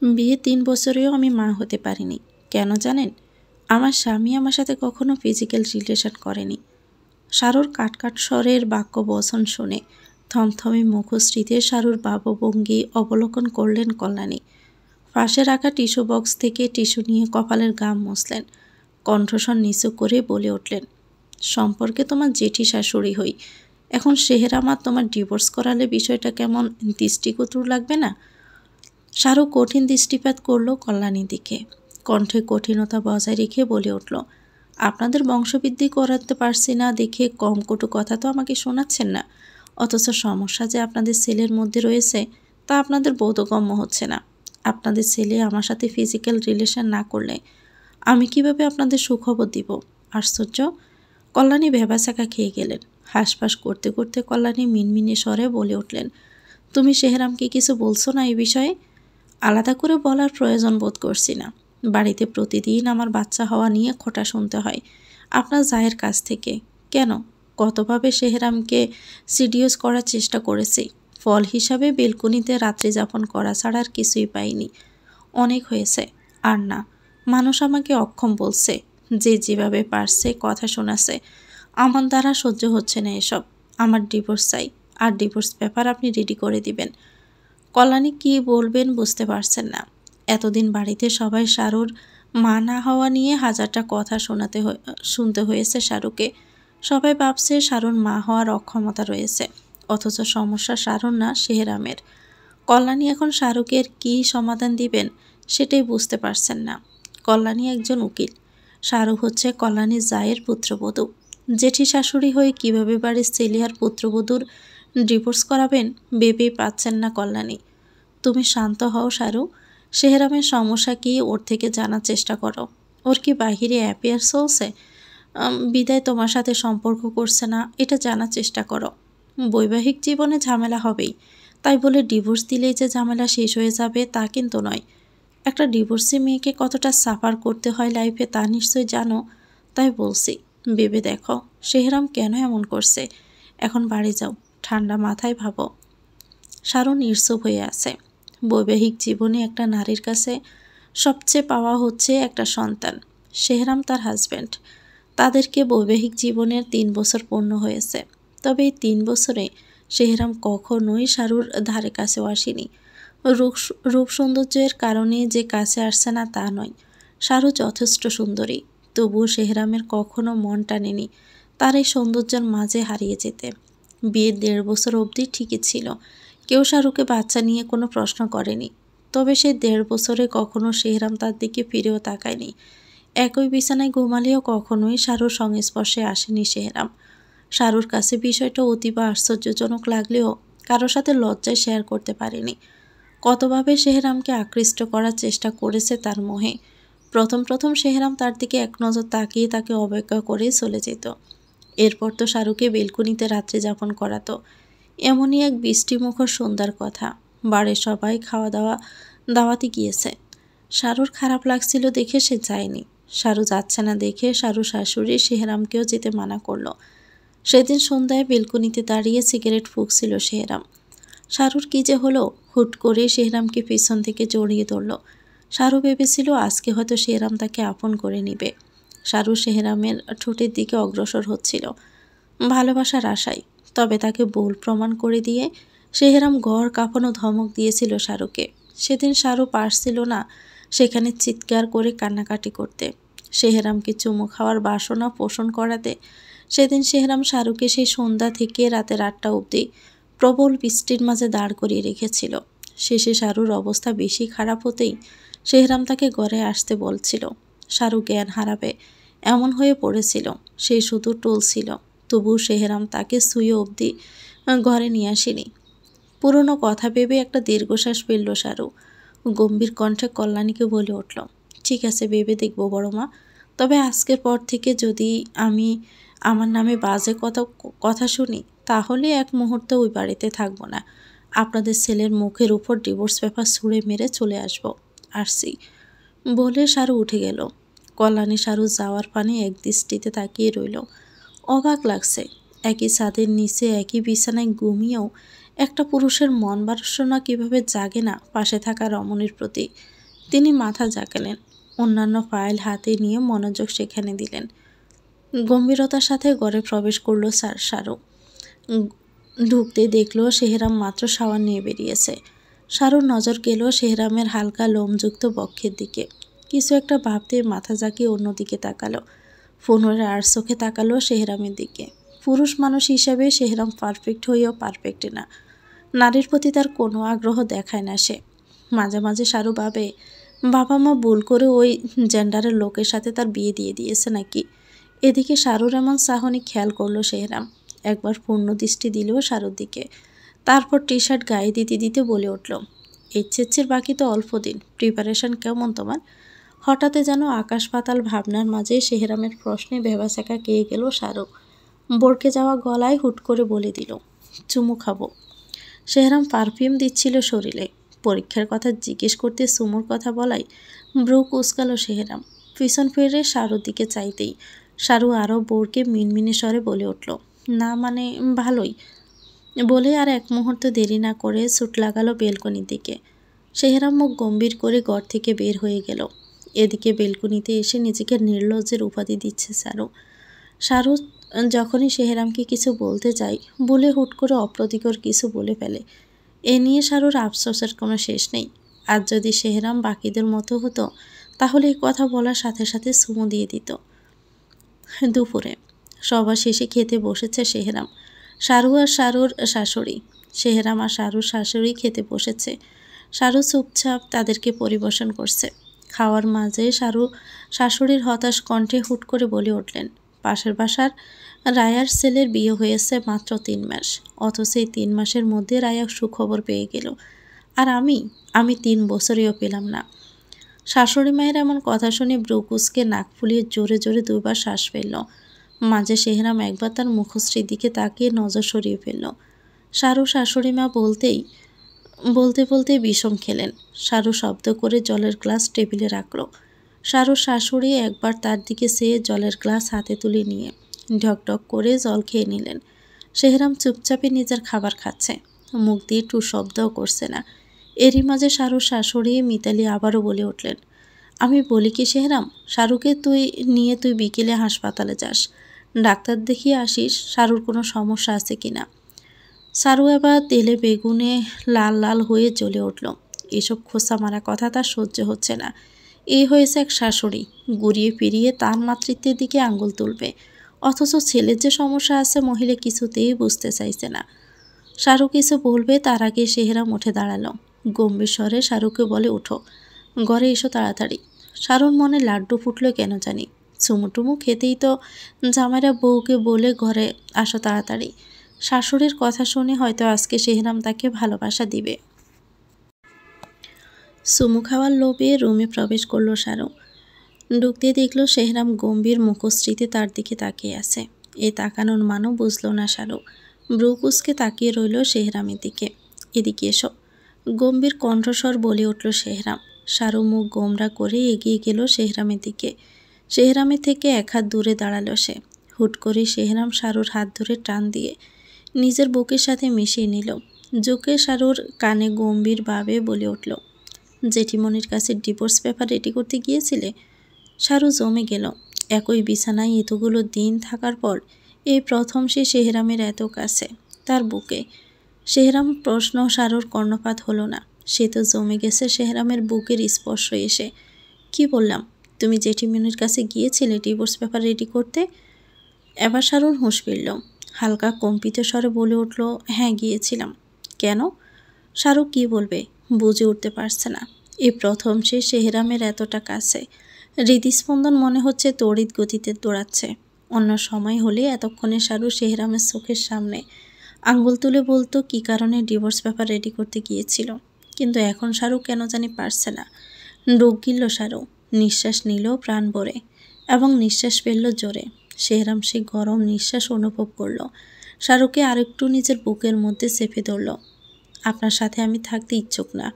বিয়ে ৩ বছরেও আমি মা হতে পারিনি। কেন জানেন? আমার স্বামী আমার সাথে কখনো ফিজিক্যাল রিলেশন করেনি। শারুর কাট স্বরের বাক্য বচন শুনে থমথমে মুখশ্রীতে শারুর ভাবভঙ্গি অবলোকন করলেন কল্যাণী। পাশে রাখা টিস্যু বক্স থেকে টিস্যু নিয়ে কপালের ঘাম মুছলেন। কণ্ঠস্বর নিচু করে বলে উঠলেন, সম্পর্কে তোমার জেঠি শাশুড়ি হই। এখন সেহেরামাত তোমার ডিভোর্স করালে বিষয়টা কেমন দৃষ্টিকটু লাগবে না? শাহরু কঠিন দৃষ্টিপাত করল কল্যাণীর দিকে। কণ্ঠে কঠিনতা বজায় রেখে বলে উঠল, আপনাদের বংশবৃদ্ধি করাতে পারছি না দেখে কম কটু কথা তো আমাকে শোনাচ্ছেন না। অথচ সমস্যা যে আপনাদের ছেলের মধ্যে রয়েছে তা আপনাদের বোধগম্য হচ্ছে না। আপনাদের ছেলে আমার সাথে ফিজিক্যাল রিলেশন না করলে আমি কিভাবে আপনাদের সুখবর দিব? আশ্চর্য! কল্যাণী ভ্যাবাচাকা খেয়ে গেলেন। হাঁসফাঁস করতে করতে কল্যাণী মিনমিনে স্বরে বলে উঠলেন, তুমি সেহরামকে কিছু বলছো না এই বিষয়ে? আলাদা করে বলার প্রয়োজন বোধ করছি না। বাড়িতে প্রতিদিন আমার বাচ্চা হওয়া নিয়ে খোঁটা শুনতে হয় আপনার জায়ের কাছ থেকে। কেন? কতভাবে সেহরামকে সিডিউস করার চেষ্টা করেছি। ফল হিসাবে বেলকনিতে রাত্রি যাপন করা ছাড়া আর কিছুই পাইনি। অনেক হয়েছে। আর না, মানুষ আমাকে অক্ষম বলছে। যে যেভাবে পারছে কথা শোনাছে। আমার দ্বারা সহ্য হচ্ছে না এসব। আমার ডিভোর্স চাই। আর ডিভোর্স পেপার আপনি রেডি করে দিবেন। কল্যাণী কী বলবেন বুঝতে পারছেন না। এতদিন বাড়িতে সবাই শারুর মা না হওয়া নিয়ে হাজারটা কথা শুনতে হয়েছে শারুকে। সবাই ভাবছে শারুর মা হওয়ার অক্ষমতা রয়েছে। অথচ সমস্যা শারুর না, সেহরামের। কল্যাণী এখন শাহরুখের কী সমাধান দিবেন সেটাই বুঝতে পারছেন না। কল্যাণী একজন উকিল। শাহরুখ হচ্ছে কল্যাণীর জায়ের পুত্রবধূ। জেঠি শাশুড়ি হয়ে কিভাবে বাড়ির ছেলে আর পুত্রবধূর ডিভোর্স করাবেন ভেবেই পাচ্ছেন না কল্যাণী। তুমি শান্ত হও শাহরু। সেহরামের সমস্যা কি ওর থেকে জানার চেষ্টা করো। ওর কি বাহিরে অ্যাফেয়ার চলছে? বিদায় তোমার সাথে সম্পর্ক করছে না এটা জানার চেষ্টা করো। বৈবাহিক জীবনে ঝামেলা হবেই, তাই বলে ডিভোর্স দিলেই যে ঝামেলা শেষ হয়ে যাবে তা কিন্তু নয়। একটা ডিভোর্সি মেয়েকে কতটা সাফার করতে হয় লাইফে তা নিশ্চয় জানো। তাই বলছি, ভেবে দেখো সেহরাম কেন এমন করছে। এখন বাড়ি যাও, ঠান্ডা মাথায় ভাবো। শারু নির্চুপ হয়ে আছে। বৈবাহিক জীবনে একটা নারীর কাছে সবচেয়ে পাওয়া হচ্ছে একটা সন্তান। সেহরাম তার হাজব্যান্ড। তাদেরকে বৈবাহিক জীবনের ৩ বছর পূর্ণ হয়েছে। তবে এই ৩ বছরে সেহরাম কখনোই শারুর ধারে কাছেও আসেনি। রূপ সৌন্দর্যের কারণে যে কাছে আসছে না তা নয়। শারু যথেষ্ট সুন্দরী, তবুও সেহরামের কখনো মন টানেনি তার এই সৌন্দর্যের মাঝে হারিয়ে যেতে। বিয়ের ১.৫ বছর অবধি ঠিকই ছিল। কেউ শাহরুখকে বাচ্চা নিয়ে কোনো প্রশ্ন করেনি। তবে সেই ১.৫ বছরে কখনো সেহরাম তার দিকে ফিরেও তাকায়নি। একই বিছানায় ঘুমালেও কখনোই শাহরুর সংস্পর্শে আসেনি সেহরাম। শাহরুর কাছে বিষয়টা অতীব আশ্চর্যজনক লাগলেও কারোর সাথে লজ্জায় শেয়ার করতে পারেনি। কতভাবে সেহরামকে আকৃষ্ট করার চেষ্টা করেছে তার মোহে। প্রথম সেহরাম তার দিকে এক নজর তাকিয়ে তাকে অবজ্ঞা করেই চলে যেত। এরপর তো শাহরুখকে বেলকুনিতে রাত্রি যাপন করাতো। এমনই এক বৃষ্টিমুখর সন্ধ্যার কথা। বাড়ির সবাই দাওয়াতে গিয়েছে। শারুর খারাপ লাগছিল দেখে সে যায়নি। শারু যাচ্ছে না দেখে শারু শাশুড়ি সেহরামকেও যেতে মানা করলো। সেদিন সন্ধ্যায় বেলকুনিতে দাঁড়িয়ে সিগারেট ফুঁকছিল সেহরাম। শারুর কী যে হলো, হুট করে সেহরামকে পিছন থেকে জড়িয়ে ধরল। শারু ভেবেছিল আজকে হয়তো সেহরাম তাকে আপন করে নিবে। শারু সেহরামের ঠোঁটের দিকে অগ্রসর হচ্ছিল ভালোবাসার আশায়। তবে তাকে ভুল প্রমাণ করে দিয়ে সেহরাম ঘর কাঁপানো ধমক দিয়েছিল শাহরুখকে। সেদিন শাহরু পারছিল না সেখানে চিৎকার করে কান্নাকাটি করতে, সেহরামকে চুমু খাওয়ার বাসনা পোষণ করাতে। সেদিন সেহরাম শাহরুখকে সেই সন্ধ্যা থেকে রাতের ৮টা অবধি প্রবল বৃষ্টির মাঝে দাঁড় করিয়ে রেখেছিল। শেষে শাহরুর অবস্থা বেশি খারাপ হতেই সেহরাম তাকে ঘরে আসতে বলছিল। শাহরু জ্ঞান হারাবে এমন হয়ে পড়েছিল। সে শুধু টলছিল। তবু সেহরাম তাকে শুয়ে অবধি ঘরে নিয়ে আসেনি। পুরনো কথা ভেবে একটা দীর্ঘশ্বাস ফেলল শাহরু। গম্ভীর কণ্ঠে কল্যাণীকে বলে উঠল, ঠিক আছে, ভেবে দেখব বড়মা। তবে আজকের পর থেকে যদি আমি আমার নামে বাজে কথা শুনি তাহলে এক মুহূর্তে ওই বাড়িতে থাকবো না। আপনাদের ছেলের মুখের উপর ডিভোর্স পেপার ছুঁড়ে মেরে চলে আসছি বলে শাহরু উঠে গেল। কল্যাণী শাহরু যাওয়ার পানে এক দৃষ্টিতে তাকিয়ে রইল। অবাক লাগছে। একই ছাদের নিচে একই বিছানায় ঘুমিয়েও একটা পুরুষের মন বাসনা কিভাবে জাগে না পাশে থাকা রমণীর প্রতি। তিনি মাথা জাগালেন, অন্যান্য ফাইল হাতে নিয়ে মনোযোগ সেখানে দিলেন। গম্ভীরতার সাথে ঘরে প্রবেশ করলো শারু। ঢুকতে দেখলো শেহরাম মাত্র শাওয়ার নিয়ে বেরিয়েছে। শারুর নজর গেল শেহরামের হালকা লোমযুক্ত বক্ষের দিকে। কিছু একটা ভাবতে মাথা জাকিয়ে অন্যদিকে তাকালো। ফোনের আর চোখে তাকালো শেহরামের দিকে। পুরুষ মানুষ হিসাবে শেহরাম পারফেক্ট হয়েও পারফেক্ট না। নারীর প্রতি তার কোনো আগ্রহ দেখায় না সে। মাঝে মাঝে শারু ভাবে, বাবা মা ভুল করে ওই জেন্ডারের লোকের সাথে তার বিয়ে দিয়ে দিয়েছে নাকি। এদিকে শারুর এমন চাহনি খেয়াল করলো শেহরাম। একবার পূর্ণ দৃষ্টি দিল শারুর দিকে, তারপর টি শার্ট গায়ে দিতে দিতে বলে উঠল, এইচএসসির বাকি তো অল্প দিন, প্রিপারেশন কেমন তোমার? হঠাৎ যেন আকাশ পাতাল ভাবনার মাঝে শেহরামের প্রশ্নে ভেবাচাকা খেয়ে গেল শারু। বরকে যাওয়া গলায় হুট করে বলে দিল, চুমু খাবো। শেহরাম পারফিউম দিচ্ছিল শরীরে। পরীক্ষার কথা জিজ্ঞেস করতে চুমুর কথা বলাই ব্রু কুচকালো শেহরাম। পিছন ফিরে শারুর দিকে চাইতেই শারু আরও বোরকে মিনমিনে স্বরে বলে উঠল, না মানে ভালোই। বলে আর এক মুহূর্ত দেরি না করে ছুট লাগালো বেলকনির দিকে। শেহরাম মুখ গম্ভীর করে ঘর থেকে বের হয়ে গেল। এদিকে বেলকনিতে এসে নিজেকে নির্লজ্জের উপাধি দিচ্ছে শারু যখনই শেহরামকে কিছু বলতে যায় বলে হুট করে অপ্রতিকর কিছু বলে ফেলে। এ নিয়ে শারুর আফসোসের কোনো শেষ নেই। আজ যদি শেহরাম বাকিদের মতো হতো তাহলে এই কথা বলার সাথে সাথে চুমু দিয়ে দিত। দুপুরে সবার শেষে খেতে বসেছে শেহরাম, শারু আর শারুর শাশুড়ি। শেহরাম আর শারুর শাশুড়ি খেতে বসেছে। শারু চুপচাপ তাদেরকে পরিবেশন করছে। খাওয়ার মাঝে শারু শাশুড়ির হতাশ কণ্ঠে হুট করে বলে উঠলেন, পাশের বাসার রায়ার ছেলের বিয়ে হয়েছে মাত্র 3 মাস, অথচ এই 3 মাসের মধ্যে রায়া সুখবর পেয়ে গেল। আর আমি 3 বছরেও পেলাম না। শাশুড়ি মায়ের এমন কথা শুনে ব্রুকুসকে নাক ফুলিয়ে জোরে জোরে 2 বার শ্বাস ফেলল। মাঝে শেহরাম একবার তার মুখশ্রীর দিকে তাকিয়ে নজর সরিয়ে ফেলল। শারু শাশুড়ি মা বলতে বলতে বিষম খেলেন। শারু শব্দ করে জলের গ্লাস টেবিলে রাখল। শারুর শাশুড়ি একবার তার দিকে চেয়ে জলের গ্লাস হাতে তুলে নিয়ে ঢকঢক করে জল খেয়ে নিলেন। শেহরাম চুপচাপে নিজের খাবার খাচ্ছে, মুখ দিয়ে টু শব্দও করছে না। এরই মাঝে শারুর শাশুড়ি মিতালি আবারও বলে উঠলেন, আমি বলি কি শেহরাম, শারুকে নিয়ে তুই বিকেলে হাসপাতালে যাস, ডাক্তার দেখিয়ে আসিস শারুর কোনো সমস্যা আছে কিনা। শারু এবার তেলে বেগুনে লাল লাল হয়ে জ্বলে উঠল। এসব খোসা মারা কথা তার সহ্য হচ্ছে না। এই হয়েছে এক শাশুড়ি, ঘুরিয়ে ফিরিয়ে তার মাতৃত্বের দিকে আঙ্গুল তুলবে, অথচ ছেলের যে সমস্যা আছে মহিলা কিছুতেই বুঝতে চাইছে না। শারু কিছু বলবে তার আগে শেহরাম উঠে দাঁড়ালো। গম্ভীর স্বরে শারুকে বলে, উঠো, ঘরে এসো তাড়াতাড়ি। শারুর মনে লাড্ডু ফুটলো কেন জানি। চুমুটুমু খেতেই তো জামাইরা বউকে বলে ঘরে আসো তাড়াতাড়ি। শাশুড়ির কথা শুনে হয়তো আজকে শেহরাম তাকে ভালোবাসা দিবে। চুমু খাওয়ার লোভে রুমে প্রবেশ করলো শারু। ঢুকতে দেখলো শেহরাম গম্ভীর মুখশ্রীতে তার দিকে তাকিয়ে আছে। এই তাকানোর মানও বুঝলো না শারু। ব্রুকুসকে তাকিয়ে রইল শেহরামের দিকে। এদিকে এসো, গম্ভীর কণ্ঠস্বর বলে উঠল শেহরাম। শারু মুখ গোমরা করে এগিয়ে গেল শেহরামের দিকে। শেহরামের থেকে 1 হাত দূরে দাঁড়ালো সে। হুট করে শেহরাম শারুর হাত ধরে টান দিয়ে নিজের বুকের সাথে মিশিয়ে নিল। ঝুঁকে শারুর কানে গম্ভীরভাবে বলে উঠল, জেঠিমনির কাছে ডিভোর্স পেপার রেডি করতে গিয়েছিলে? শারু জমে গেল। একই বিছানায় এতগুলো দিন থাকার পর এই প্রথম সে শেহরামের এত কাছে, তার বুকে। শেহরাম প্রশ্ন শারুর কর্ণপাত হলো না। সে তো জমে গেছে শেহরামের বুকের স্পর্শ এসে। কি বললাম, তুমি জেঠিমনির কাছে গিয়েছিলে ডিভোর্স পেপার রেডি করতে? এবার শারুর হুঁশ ফিরল। হালকা কম্পিত স্বরে বলে উঠল, হ্যাঁ গিয়েছিলাম। কেন? শারু কি বলবে বুঝে উঠতে পারছে না। এই প্রথম সে শেহরামের এতটা কাছে। হৃদস্পন্দন মনে হচ্ছে তড়িৎ গতিতে দৌড়াচ্ছে। অন্য সময় হলে এতক্ষণে শারু শেহরামের চোখের সামনে আঙ্গুল তুলে বলতো কি কারণে ডিভোর্স পেপার রেডি করতে গিয়েছিল। কিন্তু এখন শারু কেন জানি পারছে না। ডুব গিলল শারু, নিঃশ্বাস নিল প্রাণ ভরে এবং নিঃশ্বাস ফেলল জোরে। শেহরাম সে গরম নিঃশ্বাস অনুভব করল। শারুকে আরেকটু নিজের বুকের মধ্যে চেপে ধরল। আপনার সাথে আমি থাকতে ইচ্ছুক না,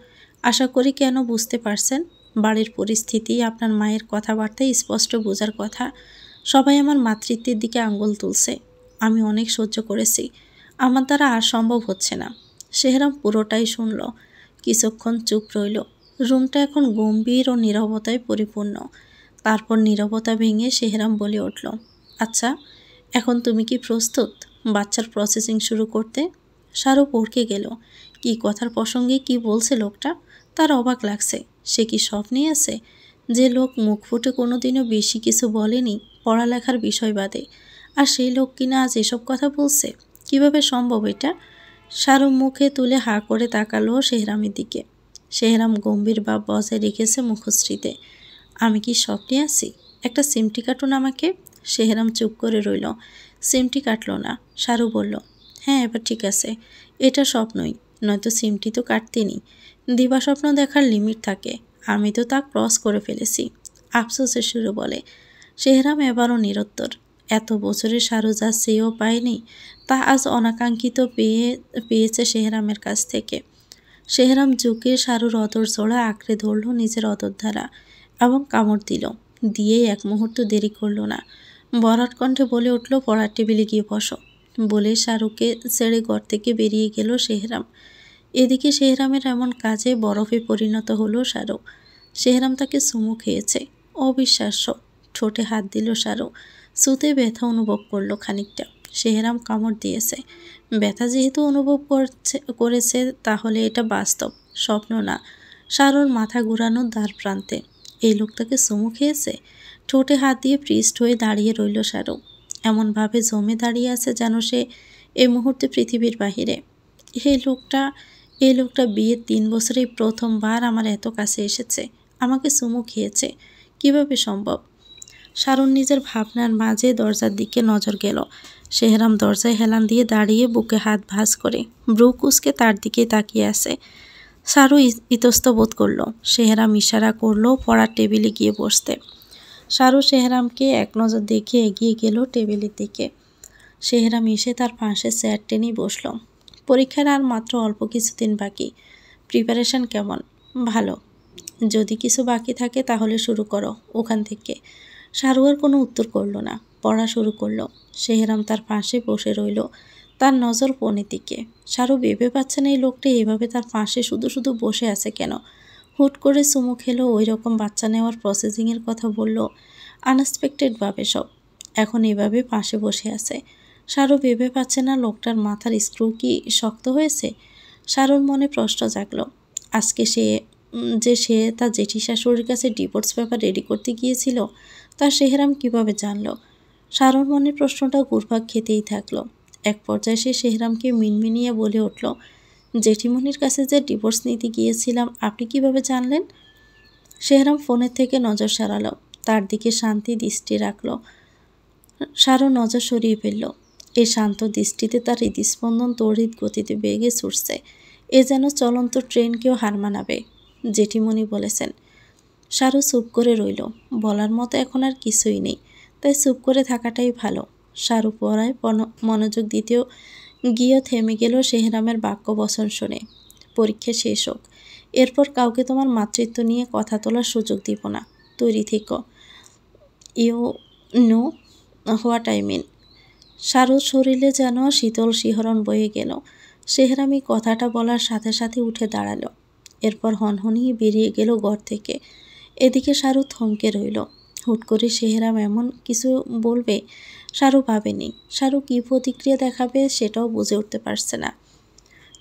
আশা করি কেন বুঝতে পারছেন। বাড়ির পরিস্থিতি, আপনার মায়ের কথাবার্তায় স্পষ্ট বোঝার কথা। সবাই আমার মাতৃত্বের দিকে আঙ্গুল তুলছে। আমি অনেক সহ্য করেছি, আমার দ্বারা আর সম্ভব হচ্ছে না। শেহরাম পুরোটাই শুনল। কিছুক্ষণ চুপ রইল। রুমটা এখন গম্ভীর ও নীরবতায় পরিপূর্ণ। তারপর নীরবতা ভেঙে শেহরাম বলে উঠল, আচ্ছা, এখন তুমি কি প্রস্তুত বাচ্চার প্রসেসিং শুরু করতে? শাহরুখ ভড়কে গেল। কি কথার প্রসঙ্গে কি বলছে লোকটা? তার অবাক লাগছে। সে কি স্বপ্নে আছে? যে লোক মুখ ফুটে কোনোদিনও বেশি কিছু বলেনি পড়ালেখার বিষয় বাদে, আর সেই লোক কিনা আজ এসব কথা বলছে। কিভাবে সম্ভব এটা? শাহরুখ মুখে তুলে হাঁ করে তাকালো শেহরামের দিকে। শেহরাম গম্ভীর ভাব বজায় রেখেছে মুখশ্রীতে। আমি কি স্বপ্নে আছি? একটা সিমটি কাটুন আমাকে। শেহরাম চুপ করে রইল। সিমটি কাটল না। শাহরুখ বলল, হ্যাঁ, এবার ঠিক আছে। এটা স্বপ্নই, নয়তো সিমটি তো কাটতেনি। দিবা স্বপ্ন দেখার লিমিট থাকে, আমি তো তা ক্রস করে ফেলেছি। আফসোসের সুরে বলে। শেহরাম এবারও নিরুত্তর। এত বছরে শাহরুখ যা চেয়েও পায়নি, তা আজ অনাকাঙ্ক্ষিত পেয়েছে শেহরামের কাছ থেকে। শেহরাম ঝুঁকে শাহরুর অদর জোড়া আঁকড়ে ধরল নিজের অদর দ্বারা এবং কামড় দিল। দিয়েই এক মুহূর্ত দেরি করল না। বরাট কণ্ঠে বলে উঠল, পড়ার টেবিলে গিয়ে বসো। বলে শাহরুখকে ছেড়ে ঘর থেকে বেরিয়ে গেল শেহরাম। এদিকে শেহরামের এমন কাজে বরফে পরিণত হলো শাহরুখ। শেহরাম তাকে চুমু খেয়েছে। অবিশ্বাস্য। ঠোঁটে হাত দিল শাহরুখ। সুতে ব্যথা অনুভব করলো খানিকটা। শেহরাম কামড় দিয়েছে। ব্যথা যেহেতু অনুভব করেছে তাহলে এটা বাস্তব, স্বপ্ন না। শাহরুর মাথা ঘুরানোর দ্বার প্রান্তে। এই লোকটাকে চুমু খেয়েছে। ঠোঁটে হাত দিয়ে পৃষ্ঠ হয়ে দাঁড়িয়ে রইল শাহরুখ। এমনভাবে জমে দাঁড়িয়ে আছে যেন সে এই মুহূর্তে পৃথিবীর বাহিরে। এই লোকটা বিয়ের 3 বছরেই প্রথমবার আমার এত কাছে এসেছে, আমাকে চুমু খেয়েছে। কিভাবে সম্ভব? শারুন নিজের ভাবনার মাঝে দরজার দিকে নজর গেল। শেহরাম দরজায় হেলান দিয়ে দাঁড়িয়ে বুকে হাত ভাঁজ করে ব্রু কুঁচকে তার দিকে তাকিয়ে আছে। শারু ইতস্ত বোধ করলো। শেহরাম ইশারা করলো পড়ার টেবিলে গিয়ে বসতে। শারু শেহরামকে এক নজর দেখে এগিয়ে গেল টেবিলের দিকে। শেহরাম এসে তার পাশে চেয়ার টেনে বসল। পরীক্ষার আর মাত্র অল্প কিছুদিন বাকি। প্রিপারেশন কেমন? ভালো। যদি কিছু বাকি থাকে তাহলে শুরু করো ওখান থেকে। শাহরু আর কোনো উত্তর করল না, পড়া শুরু করলো। শেহরাম তার পাশে বসে রইল, তার নজর ফোনের দিকে। শাহরু ভেবে পাচ্ছে না এই লোকটা এভাবে তার পাশে শুধু শুধু বসে আছে কেন। হুট করে চুমু খেলো, ওই রকম বাচ্চা নেওয়ার প্রসেসিংয়ের কথা বলল, আনএক্সপেক্টেডভাবে সব। এখন এভাবে পাশে বসে আছে। শাহরু ভেবে পাচ্ছে না লোকটার মাথার স্ক্রু কি শক্ত হয়েছে। শাহরুর মনে প্রশ্ন জাগলো, আজকে সে তার জেঠি শাশুড়ির কাছে ডিভোর্স পেপার রেডি করতে গিয়েছিল, তা শেহরাম কিভাবে জানলো? শাহরুর মনের প্রশ্নটা ঘুরপাক খেতেই থাকলো। এক পর্যায়ে সে শেহরামকে মিনমিনিয়ে বলে উঠল, জেঠিমণির কাছে যে ডিভোর্স নিতে গিয়েছিলাম আপনি কিভাবে জানলেন? শেহরাম ফোনের থেকে নজর সরালো, তার দিকে শান্তি দৃষ্টি রাখল। শাহরু নজর সরিয়ে ফেলল। এই শান্ত দৃষ্টিতে তার হৃদস্পন্দন তড়িৎ গতিতে বেগে ছুটছে। এ যেন চলন্ত ট্রেনকেও হার মানাবে। জেঠিমণি বলেছেন। শাহরু চুপ করে রইল। বলার মতো এখন আর কিছুই নেই, তাই চুপ করে থাকাটাই ভালো। শাহরু পড়ায় মনোযোগ দিতেও গিয়েও থেমে গেল শেহরামের বাক্য বচন শুনে। পরীক্ষা শেষ হোক, এরপর কাউকে তোমার মাতৃত্ব নিয়ে কথা তোলার সুযোগ দিব না। তৈরি থেকো। You know what I mean. শাহরুর শরীরে যেন শীতল শিহরণ বয়ে গেল। শেহরামি কথাটা বলার সাথে সাথে উঠে দাঁড়ালো। এরপর হনহনিয়ে বেরিয়ে গেল ঘর থেকে। এদিকে শাহরু থমকে রইল। হুট করে শেহরাম এমন কিছু বলবে শাহরু ভাবেনি। শাহরু কী প্রতিক্রিয়া দেখাবে সেটাও বুঝে উঠতে পারছে না।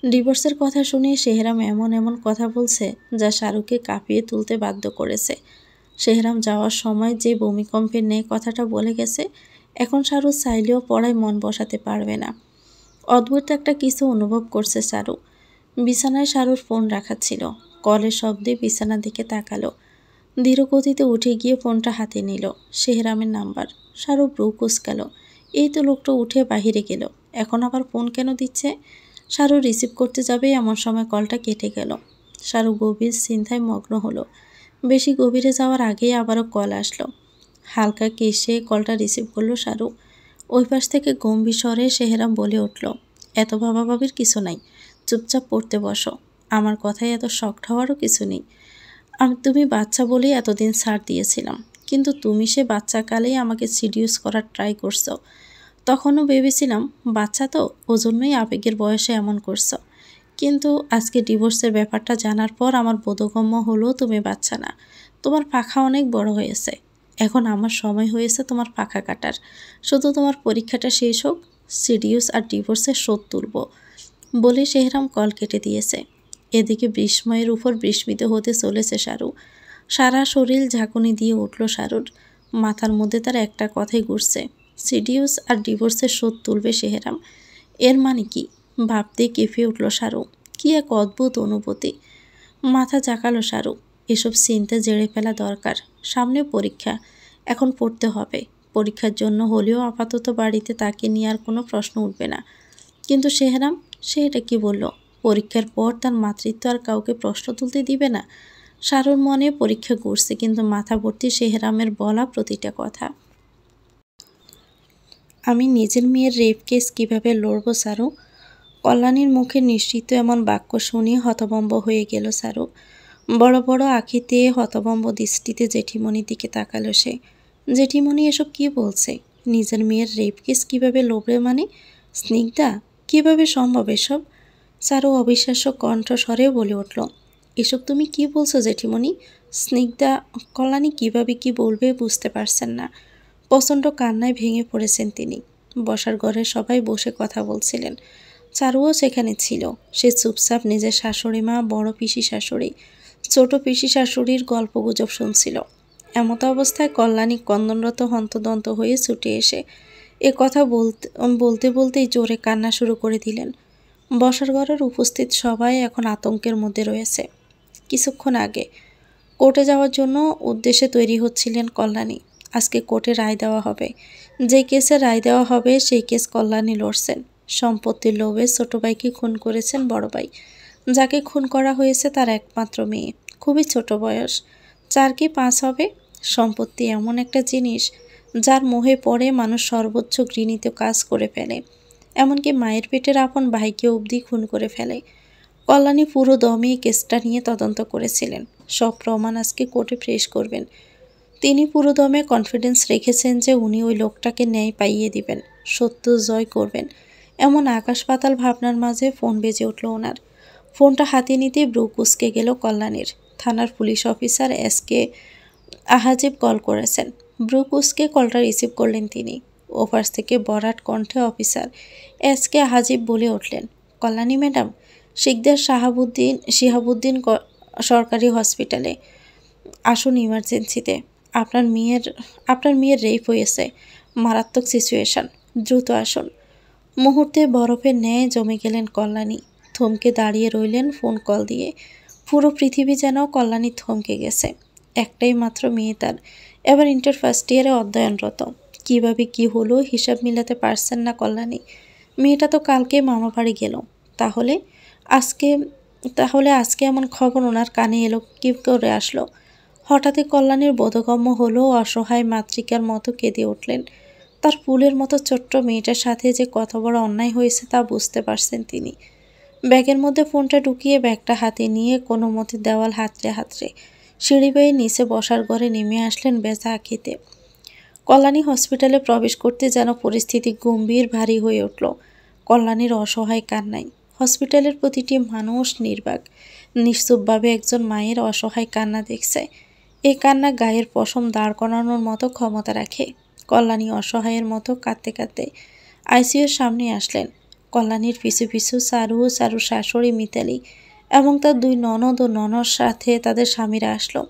ডিভোর্সের কথা শুনে শেহরাম এমন কথা বলছে যা শাহরুখকে কাঁপিয়ে তুলতে বাধ্য করেছে। শেহরাম যাওয়ার সময় যে ভূমিকম্পের ন্যায় কথাটা বলে গেছে, এখন শাহরু চাইলেও পড়ায় মন বসাতে পারবে না। অদ্ভুত একটা কিছু অনুভব করছে শাহরু। বিছানায় শাহরুর ফোন রাখা ছিল। কলের শব্দে বিছানার দিকে তাকালো। ধীরগতিতে উঠে গিয়ে ফোনটা হাতে নিল। শেহরামের নাম্বার। শাহরু ব্রু কুঁচকাল। এই তো লোকটা উঠে বাহিরে গেল, এখন আবার ফোন কেন দিচ্ছে? শাহরু রিসিভ করতে যাবে এমন সময় কলটা কেটে গেল। শাহরু গভীর চিন্তায় মগ্ন হলো। বেশি গভীরে যাওয়ার আগেই আবারও কল আসলো। হালকা কেশে কলটা রিসিভ করলো শাহরু। ওই পাশ থেকে গম্ভীর স্বরে শেহরাম বলে উঠল, এত ভাবাভাবির কিছু নাই, চুপচাপ পড়তে বসো। আমার কথায় এত শকড হওয়ারও কিছু নেই। তুমি বাচ্চা বলেই এতদিন ছাড় দিয়েছিলাম, কিন্তু তুমি সে বাচ্চাকালেই আমাকে সিডিউস করার ট্রাই করছো। তখনও ভেবেছিলাম বাচ্চা তো, ওজন্যই আবেগের বয়সে এমন করছো। কিন্তু আজকে ডিভোর্সের ব্যাপারটা জানার পর আমার বোধগম্য হলো তুমি বাচ্চা না। তোমার পাখা অনেক বড় হয়েছে। এখন আমার সময় হয়েছে তোমার পাখা কাটার। শুধু তোমার পরীক্ষাটা শেষ হোক, সিডিউস আর ডিভোর্সের শোধ তুলব বলে শেহরাম কল কেটে দিয়েছে। এদিকে বিস্ময়ের উপর বিস্মিত হতে চলেছে শারু। সারা শরীর ঝাঁকুনি দিয়ে উঠল শারুর। মাথার মধ্যে তার একটা কথাই ঘুরছে, সিডিউস আর ডিভোর্সের শোধ তুলবে শেহরাম। এর মানে কি? ভাবতে কেঁপে উঠল শারু। কি এক অদ্ভুত অনুভূতি। মাথা জাগালো শারু। এসব চিন্তা ঝেড়ে ফেলা দরকার। সামনে পরীক্ষা, এখন পড়তে হবে। পরীক্ষার জন্য হলেও আপাতত বাড়িতে তাকে নিয়ে আর কোনো প্রশ্ন উঠবে না। কিন্তু শেহরাম, সে এটা কি বলল? পরীক্ষার পর তার মাতৃত্ব আর কাউকে প্রশ্ন তুলতে দিবে না। শারুর মনে পরীক্ষা ঘুরছে, কিন্তু মাথা ভর্তি শেহরামের বলা প্রতিটা কথা। আমি নিজের মেয়ের রেপ কেস কীভাবে লড়ব শারু? কল্যাণীর মুখে নিশ্চিত এমন বাক্য শুনে হতভম্ব হয়ে গেল শারু। বড় বড় আঁখিতে হতভম্ব দৃষ্টিতে জেঠিমণির দিকে তাকালো সে। জেঠিমণি এসব কি বলছে? নিজের মেয়ের রেপ কেস কীভাবে লড়বে মানে? স্নিগ্ধা, কীভাবে সম্ভব এসব? শারু অবিশ্বাস্য কণ্ঠস্বরে বলে উঠল, এসব তুমি কি বলছো জেঠিমণি? স্নিগ্ধা, কল্যাণী কীভাবে কি বলবে বুঝতে পারছেন না। প্রচণ্ড কান্নায় ভেঙে পড়েছেন তিনি। বসার ঘরে সবাই বসে কথা বলছিলেন। চারুও সেখানে ছিল। সে চুপচাপ নিজের শাশুড়ি মা, বড় পিসি শাশুড়ি, ছোট পিসি শাশুড়ির গল্পগুজব শুনছিল। এমত অবস্থায় কল্যাণী ক্রন্দনরত হন্তদন্ত হয়ে ছুটে এসে এ কথা বলতে বলতেই জোরে কান্না শুরু করে দিলেন। বসার ঘরের উপস্থিত সবাই এখন আতঙ্কের মধ্যে রয়েছে। কিছুক্ষণ আগে কোর্টে যাওয়ার জন্য উদ্দেশ্যে তৈরি হচ্ছিলেন কল্যাণী। আজকে কোর্টে রায় দেওয়া হবে। যে কেসে রায় দেওয়া হবে সেই কেস কল্যাণী লড়ছেন। সম্পত্তির লোভে ছোট ভাইকে খুন করেছেন বড় ভাই। যাকে খুন করা হয়েছে তার একমাত্র মেয়ে, খুবই ছোট বয়স, 4 কি 5 হবে। সম্পত্তি এমন একটা জিনিস যার মোহে পড়ে মানুষ সর্বোচ্চ ঘৃণিত কাজ করে ফেলে, এমনকি মায়ের পেটের আপন ভাইকে অবধি খুন করে ফেলে। কল্যাণী পুরো দমে কেসটা নিয়ে তদন্ত করেছিলেন। সব প্রমাণ আজকে কোর্টে পেশ করবেন। তিনি পুরোদমে কনফিডেন্স রেখেছেন যে উনি ওই লোকটাকে ন্যায় পাইয়ে দিবেন, সত্য জয় করবেন। এমন আকাশ পাতাল ভাবনার মাঝে ফোন বেজে উঠল ওনার। ফোনটা হাতে নিতেই ব্রু কুঁচকে গেল কল্যাণীর। থানার পুলিশ অফিসার এসকে আহাজিব কল করেছেন। ব্রু কুঁচকে কলটা রিসিভ করলেন তিনি। ওপাশ থেকে বরাট কণ্ঠে অফিসার এসকে আহাজিব বলে উঠলেন, কল্যাণী ম্যাডাম, শিকদার শিহাবুদ্দিন সরকারি হসপিটালে আসুন ইমার্জেন্সিতে। আপনার মেয়ের রেপ হয়েছে, মারাত্মক সিচুয়েশন, দ্রুত আসুন। মুহূর্তে বরফের ন্যায় জমে গেলেন কল্যাণী। থমকে দাঁড়িয়ে রইলেন ফোন কল দিয়ে। পুরো পৃথিবী যেন কল্যাণী থমকে গেছে। একটাই মাত্র মেয়ে তার, এবার ইন্টার ফার্স্ট ইয়ারে অধ্যয়নরত। কিভাবে কি হলো হিসাব মিলাতে পারছেন না কল্যাণী। মেয়েটা তো কালকে মামা বাড়ি গেল। তাহলে আজকে আজকে এমন খবর ওনার কানে এলো কি করে আসলো? হঠাৎই কল্যাণীর বোধগম্য হলো, অসহায় মাতৃকার মতো কেঁদে উঠলেন। তার ফুলের মতো ছোট্ট মেয়েটার সাথে যে কত বড় অন্যায় হয়েছে তা বুঝতে পারছেন তিনি। ব্যাগের মধ্যে ফোনটা ঢুকিয়ে ব্যাগটা হাতে নিয়ে কোনো মতে দেওয়াল হাতড়ে হাতড়ে সিঁড়ি বেয়ে নিচে বসার ঘরে নেমে আসলেন বেজা আঁখিতে। কল্যাণী হসপিটালে প্রবেশ করতে যেন পরিস্থিতি গম্ভীর ভারী হয়ে উঠল কল্যাণীর অসহায় কান্নায়। হসপিটালের প্রতিটি মানুষ নির্বাক, নিশ্চুপভাবে একজন মায়ের অসহায় কান্না দেখছে। এই কান্না গায়ের পশম দাঁড় করানোর মতো ক্ষমতা রাখে। কল্যাণী অসহায়ের মতো কাঁদতে কাঁদতে আইসিইউর সামনে আসলেন। কল্যাণীর পিছু পিছু চারু ও চারুর শাশুড়ি মিতালি এবং তার 2 ননদ ও ননর সাথে তাদের স্বামীরা আসলো।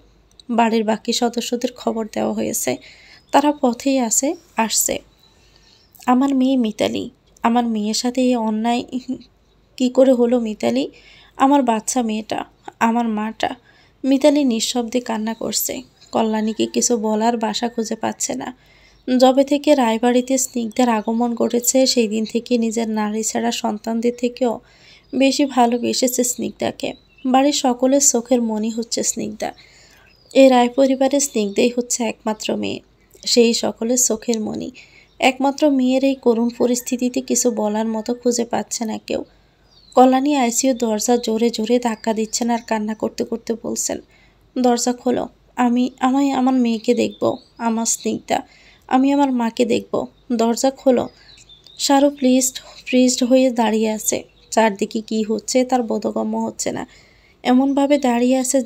বাড়ির বাকি সদস্যদের খবর দেওয়া হয়েছে, তারা পথেই আসছে। আমার মেয়ে মিতালি, আমার মেয়ের সাথে এই অন্যায় কি করে হলো মিতালি? আমার বাচ্চা মেয়েটা, আমার মাটা। মিতালি নিঃশব্দে কান্না করছে। কল্যাণীকে কিছু বলার ভাষা খুঁজে পাচ্ছে না। যবে থেকে রায়বাড়িতে স্নিগ্ধার আগমন ঘটেছে সেই দিন থেকে নিজের নারী ছাড়া সন্তানদের থেকেও বেশি ভালোবেসেছে স্নিগ্ধাকে। বাড়ির সকলের চোখের মনি হচ্ছে স্নিগ্ধা। এই রায় পরিবারের স্নিগ্ধাই হচ্ছে একমাত্র মেয়ে, সেই সকলের চোখের মনি। একমাত্র মেয়ের এই করুণ পরিস্থিতিতে কিছু বলার মতো খুঁজে পাচ্ছে না কেউ। কল্যাণী আইসিইউর দরজা জোরে জোরে ধাক্কা দিচ্ছেন আর কান্না করতে করতে বলছেন, দরজা খোলো, আমি আমার মেয়েকে দেখব, আমার স্নিগ্ধা, আমি আমার মাকে দেখব, দরজা খোলো। শারু প্লিজড হয়ে দাঁড়িয়ে আছে। চারদিকে কি হচ্ছে তার বোধগম্য হচ্ছে না। এমনভাবে দাঁড়িয়ে আছে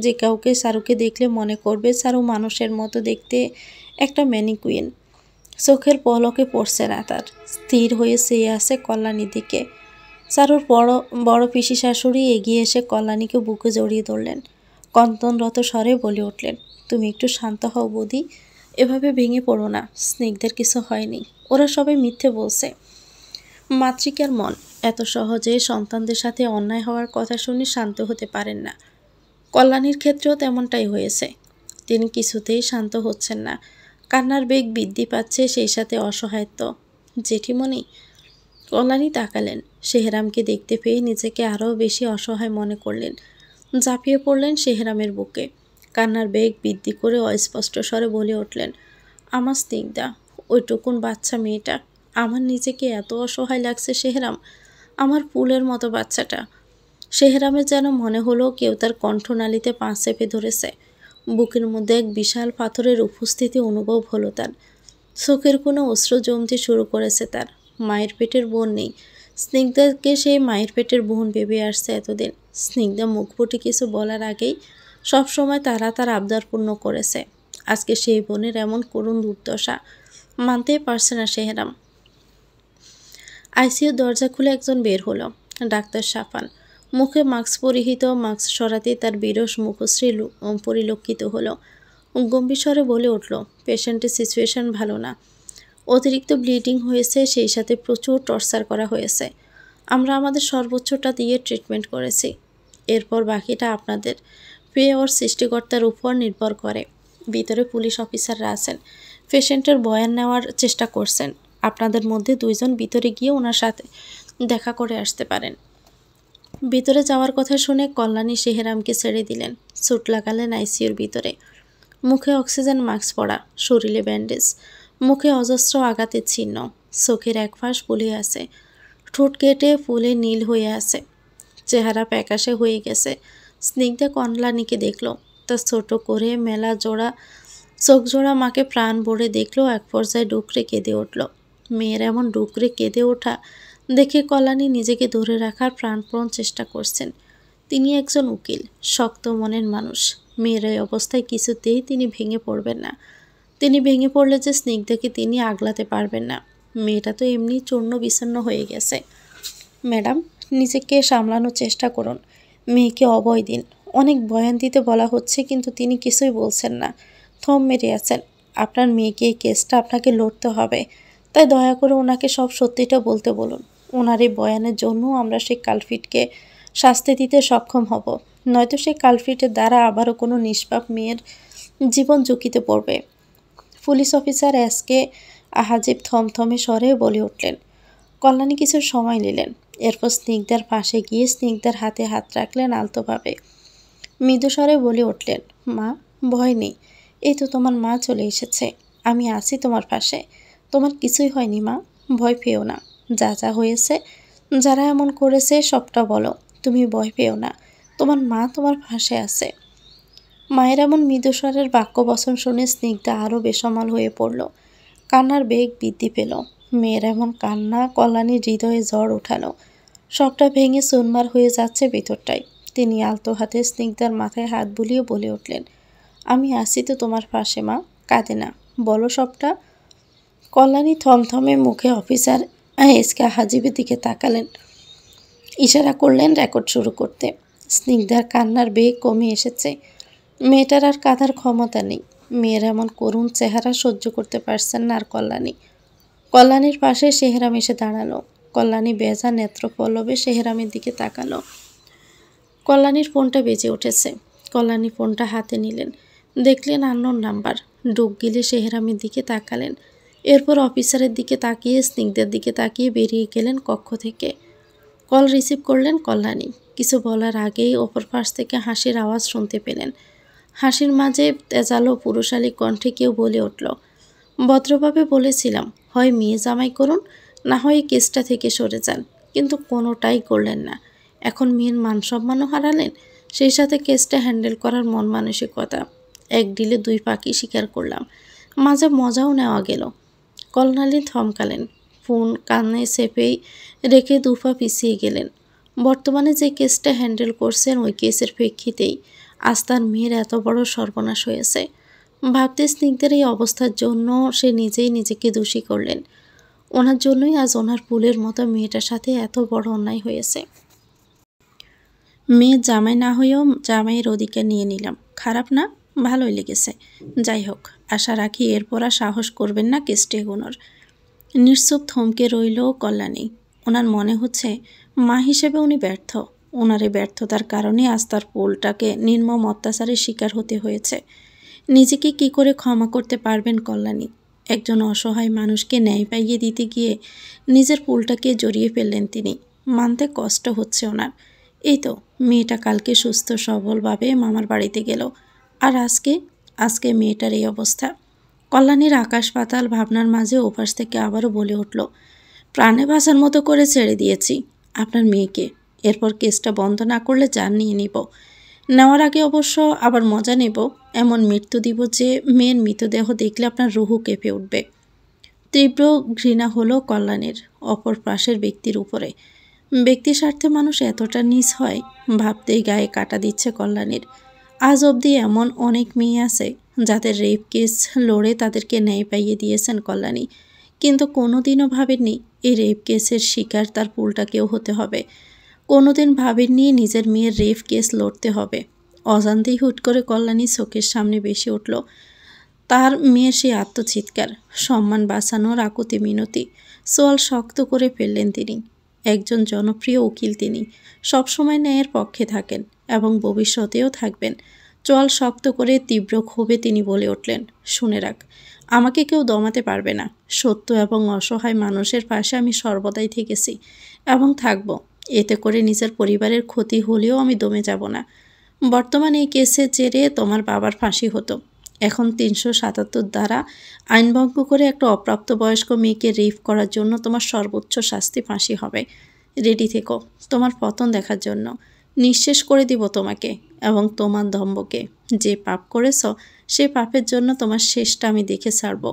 যে কাউকে সারুকে দেখলে মনে করবে সারু মানুষের মতো দেখতে, একটা ম্যানিকুইন। চোখের পলকে পড়ছে না তার, স্থির হয়ে চেয়ে আছে কল্যাণীর দিকে। সারুর বড় পিসি শাশুড়ি এগিয়ে এসে কল্যাণীকে বুকে জড়িয়ে ধরলেন। কন্দনরত স্বরে বলে উঠলেন, তুমি একটু শান্ত হও বৌদি, এভাবে ভেঙে পড়ো না, স্নিগ্ধের কিছু হয়নি, ওরা সবাই মিথ্যে বলছে। মাতৃকার মন এত সহজে সন্তানদের সাথে অন্যায় হওয়ার কথা শুনে শান্ত হতে পারেন না। কল্যাণীর ক্ষেত্রেও তেমনটাই হয়েছে। তিনি কিছুতেই শান্ত হচ্ছেন না। কান্নার বেগ বৃদ্ধি পাচ্ছে, সেই সাথে অসহায়ত্ব। জেঠিমণি। কল্যাণী তাকালেন। শেহরামকে দেখতে পেয়ে নিজেকে আরও বেশি অসহায় মনে করলেন। ঝাঁপিয়ে পড়লেন শেহরামের বুকে। কান্নার বেগ বৃদ্ধি করে অস্পষ্ট স্বরে বলে উঠলেন, আমার স্নিগ্ধা, ওইটুকুন বাচ্চা মেয়েটা, আমার নিজেকে এত অসহায় লাগছে শেহরাম, আমার ফুলের মতো বাচ্চাটা। শেহরামের যেন মনে হলো কেউ তার কণ্ঠনালীতে পা চেপে ধরেছে। বুকের মধ্যে এক বিশাল পাথরের উপস্থিতি অনুভব হলো তার। চোখের কোনো অশ্রু জমতে শুরু করেছে তার। মায়ের পেটের বোন নেই। স্নিগ্ধাকে সেই মায়ের পেটের বোন ভেবে আসছে এতদিন। স্নিগ্ধা মুখ ফুটে কিছু বলার আগেই সবসময় তারা তার আবদার পূর্ণ করেছে। আজকে সেই বোনের এমন করুণ দুর্দশা মানতেই পারছে না শেহরাম। আইসিইউর দরজা খুলে একজন বের হলো। ডাক্তার সাফান। মুখে মাস্ক পরিহিত, মাস্ক সরাতেই তার বিরস মুখশ্রী পরিলক্ষিত হলো। গম্ভীর স্বরে বলে উঠল, পেশেন্টের সিচুয়েশন ভালো না, অতিরিক্ত ব্লিডিং হয়েছে, সেই সাথে প্রচুর টর্চার করা হয়েছে। আমরা আমাদের সর্বোচ্চটা দিয়ে ট্রিটমেন্ট করেছি, এরপর বাকিটা আপনাদের পেয়ে ওর সৃষ্টিকর্তার উপর নির্ভর করে। ভিতরে পুলিশ অফিসাররা আছেন, পেশেন্টের বয়ান নেওয়ার চেষ্টা করছেন। আপনাদের মধ্যে দুইজন ভিতরে গিয়ে ওনার সাথে দেখা করে আসতে পারেন। ভিতরে যাওয়ার কথা শুনে কল্যাণী শেহরামকে ছেড়ে দিলেন। স্যুট লাগালেন আইসিইউর ভিতরে। মুখে অক্সিজেন মাস্ক পরা, শরীরে ব্যান্ডেজ, মুখে অজস্র আঘাতের চিহ্ন, চোখের এক ফাঁস ফুলে আছে, ঠোঁট কেটে ফুলে নীল হয়ে আছে, চেহারা প্যাকাশে হয়ে গেছে। স্নিগ্ধা কল্যাণীকে দেখল, তার ছোট করে মেলা জোড়া চোখ জোড়া মাকে প্রাণ ভরে দেখল। এক পর্যায়ে ডুকরে কেঁদে উঠল। মেয়ের এমন ডুকরে কেঁদে ওঠা দেখে কল্যাণী নিজেকে ধরে রাখার প্রাণপণ চেষ্টা করছেন। তিনি একজন উকিল, শক্ত মনের মানুষ। মেয়ের এই অবস্থায় কিছুতেই তিনি ভেঙে পড়বেন না। তিনি ভেঙে পড়লে যে স্নিগ্ধাকে তিনি আগলাতে পারবেন না। মেয়েটা তো এমনি চূর্ণ বিচ্ছিন্ন হয়ে গেছে। ম্যাডাম, নিজেকে সামলানোর চেষ্টা করুন, মেয়েকে অভয় দিন। অনেক বয়ান দিতে বলা হচ্ছে কিন্তু তিনি কিছুই বলছেন না, থম মেরে আছেন। আপনার মেয়েকে এই কেসটা আপনাকে লড়তে হবে, তাই দয়া করে ওনাকে সব সত্যিটা বলতে বলুন। ওনার এই বয়ানের জন্য আমরা সেই কালফিটকে শাস্তি দিতে সক্ষম হব, নয়তো সেই কালফিটের দ্বারা আবারও কোনো নিষ্পাপ মেয়ের জীবন ঝুঁকিতে পড়বে। পুলিশ অফিসার এসকে হাজিব থমথমে স্বরে বলে উঠলেন। কল্যাণী কিছু সময় নিলেন, এরপর স্নিগ্ধার পাশে গিয়ে স্নিগ্ধার হাতে হাত রাখলেন আলতোভাবে। মৃদু স্বরে বলে উঠলেন, মা, ভয় নেই, এই তো তোমার মা চলে এসেছে, আমি আছি তোমার পাশে, তোমার কিছুই হয়নি মা, ভয় পেও না। যা যা হয়েছে, যারা এমন করেছে সবটা বলো, তুমি ভয় পেও না, তোমার মা তোমার পাশে আছে। মায়ের এমন মৃদুস্বরের বাক্য বচন শুনে স্নিগ্ধা আরও বেসামাল হয়ে পড়ল। কান্নার বেগ বৃদ্ধি পেল। মেয়ের এমন কান্না কল্যাণীর হৃদয়ে ঝড় উঠালো। সবটা ভেঙে চুরমার হয়ে যাচ্ছে ভিতরটায়। তিনি আলতো হাতে স্নিগ্ধার মাথায় হাত বুলিয়ে বলে উঠলেন, আমি আছি তো তোমার পাশে মা, কাঁদে না, বলো সবটা। কল্যাণী থমথমে মুখে অফিসার এসকে হাজিবের দিকে তাকালেন, ইশারা করলেন রেকর্ড শুরু করতে। স্নিগ্ধার কান্নার বেগ কমে এসেছে। মেয়েটার আর কাঁদার ক্ষমতা নেই। মেয়ের এমন করুণ চেহারা সহ্য করতে পারছেন না আর কল্যাণীর পাশে শেহরাম এসে দাঁড়ালো। কল্যাণী বেজা নেত্রপল্লবে শেহরামের দিকে তাকালো। কল্যাণীর ফোনটা বেজে উঠেছে। কল্যাণী ফোনটা হাতে নিলেন, দেখলেন আননোন নাম্বার। ডুব গিলে শেহরামের দিকে তাকালেন, এরপর অফিসারের দিকে তাকিয়ে স্নিগ্ধার দিকে তাকিয়ে বেরিয়ে গেলেন কক্ষ থেকে। কল রিসিভ করলেন কল্যাণী। কিছু বলার আগেই অপর পাশ থেকে হাসির আওয়াজ শুনতে পেলেন। হাসির মাঝে তেজালো পুরুষালী কণ্ঠে কেউ বলে উঠল, ভদ্রভাবে বলেছিলাম হয় মেয়ে জামাই করুন, না হয় এই কেসটা থেকে সরে যান, কিন্তু কোনোটাই করলেন না। এখন মেয়ের মান সম্মানও হারালেন, সেই সাথে কেসটা হ্যান্ডেল করার মন মানসিকতা। এক ডিলে দুই পাখি শিকার করলাম, মাঝে মজাও নেওয়া গেল। কল্যাণী থমকালেন, ফোন কানে চেপেই রেখে দুপা পিছিয়ে গেলেন। বর্তমানে যে কেসটা হ্যান্ডেল করছেন ওই কেসের প্রেক্ষিতেই আজ তার মেয়ের এত বড় সর্বনাশ হয়েছে। ভাবতে স্নিগ্ধের এই অবস্থার জন্য সে নিজেই নিজেকে দোষী করলেন। ওনার জন্যই আজ ওনার ফুলের মতো মেয়েটার সাথে এত বড় অন্যায় হয়েছে। মেয়ের জামাই না হয়েও জামাইয়ের অধিকার নিয়ে নিলাম, খারাপ না? ভালোই লেগেছে। যাই হোক, আশা রাখি এরপর আর সাহস করবেন না কেসটি এগোনোর। নিশ্চুপ থমকে রইল কল্যাণী। ওনার মনে হচ্ছে মা হিসেবে উনি ব্যর্থ। ওনার এই ব্যর্থতার কারণে আজ তার পোলটাকে নির্মম অত্যাচারের শিকার হতে হয়েছে। নিজেকে কি করে ক্ষমা করতে পারবেন কল্যাণী? একজন অসহায় মানুষকে ন্যায় পাইয়ে দিতে গিয়ে নিজের পোলটাকে জড়িয়ে ফেললেন তিনি। মানতে কষ্ট হচ্ছে ওনার। এই তো মেয়েটা কালকে সুস্থ সবলভাবে মামার বাড়িতে গেল, আর আজকে মেয়েটার এই অবস্থা। কল্যাণীর আকাশ পাতাল ভাবনার মাঝে ওপাশ থেকে আবারও বলে উঠল, প্রাণে বাঁচার মতো করে ছেড়ে দিয়েছি আপনার মেয়েকে। এরপর কেসটা বন্ধ না করলে জান নিয়ে নিব। নেওয়ার আগে অবশ্য আবার মজা নেব, এমন মৃত্যু দিব যে মেয়ের মৃতদেহ দেখলে আপনার রুহু কেঁপে উঠবে। তীব্র ঘৃণা হলো কল্যাণীর অপর পাশের ব্যক্তির উপরে। ব্যক্তি স্বার্থে মানুষ এতটা নীচ হয় ভাবতেই গায়ে কাটা দিচ্ছে কল্যাণীর। আজ অবধি এমন অনেক মেয়ে আছে যাদের রেপ কেস লড়ে তাদেরকে ন্যায় পাইয়ে দিয়েছেন কল্যাণী, কিন্তু কোনোদিনও ভাবেননি এই রেপ কেসের শিকার তার পুলটাকেও হতে হবে। কোনোদিন ভাবেননি নিজের মেয়ের রেপ কেস লড়তে হবে। অজান্তেই হুট করে কল্যাণী চোখের সামনে বেশি উঠল তার মেয়ের সেই আত্মচিৎকার, সম্মান বাঁচানোর আকুতি মিনতি। সোয়াল শক্ত করে ফেললেন তিনি। একজন জনপ্রিয় উকিল তিনি, সবসময় ন্যায়ের পক্ষে থাকেন এবং ভবিষ্যতেও থাকবেন। চোয়াল শক্ত করে তীব্র ক্ষোভে তিনি বলে উঠলেন, শুনে রাখ, আমাকে কেউ দমাতে পারবে না। সত্য এবং অসহায় মানুষের পাশে আমি সর্বদাই থেকেছি এবং থাকব। এতে করে নিজের পরিবারের ক্ষতি হলেও আমি দমে যাব না। বর্তমানে এই কেসের জেরে তোমার বাবার ফাঁসি হতো, এখন ৩৭৭ দ্বারা আইনভঙ্গ করে একটা অপ্রাপ্তবয়স্ক মেয়েকে রেপ করার জন্য তোমার সর্বোচ্চ শাস্তি ফাঁসি হবে। রেডি থেকো তোমার পতন দেখার জন্য। নিঃশেষ করে দিব তোমাকে এবং তোমার দম্বকে। যে পাপ করেছ সে পাপের জন্য তোমার শেষটা আমি দেখে ছাড়ব।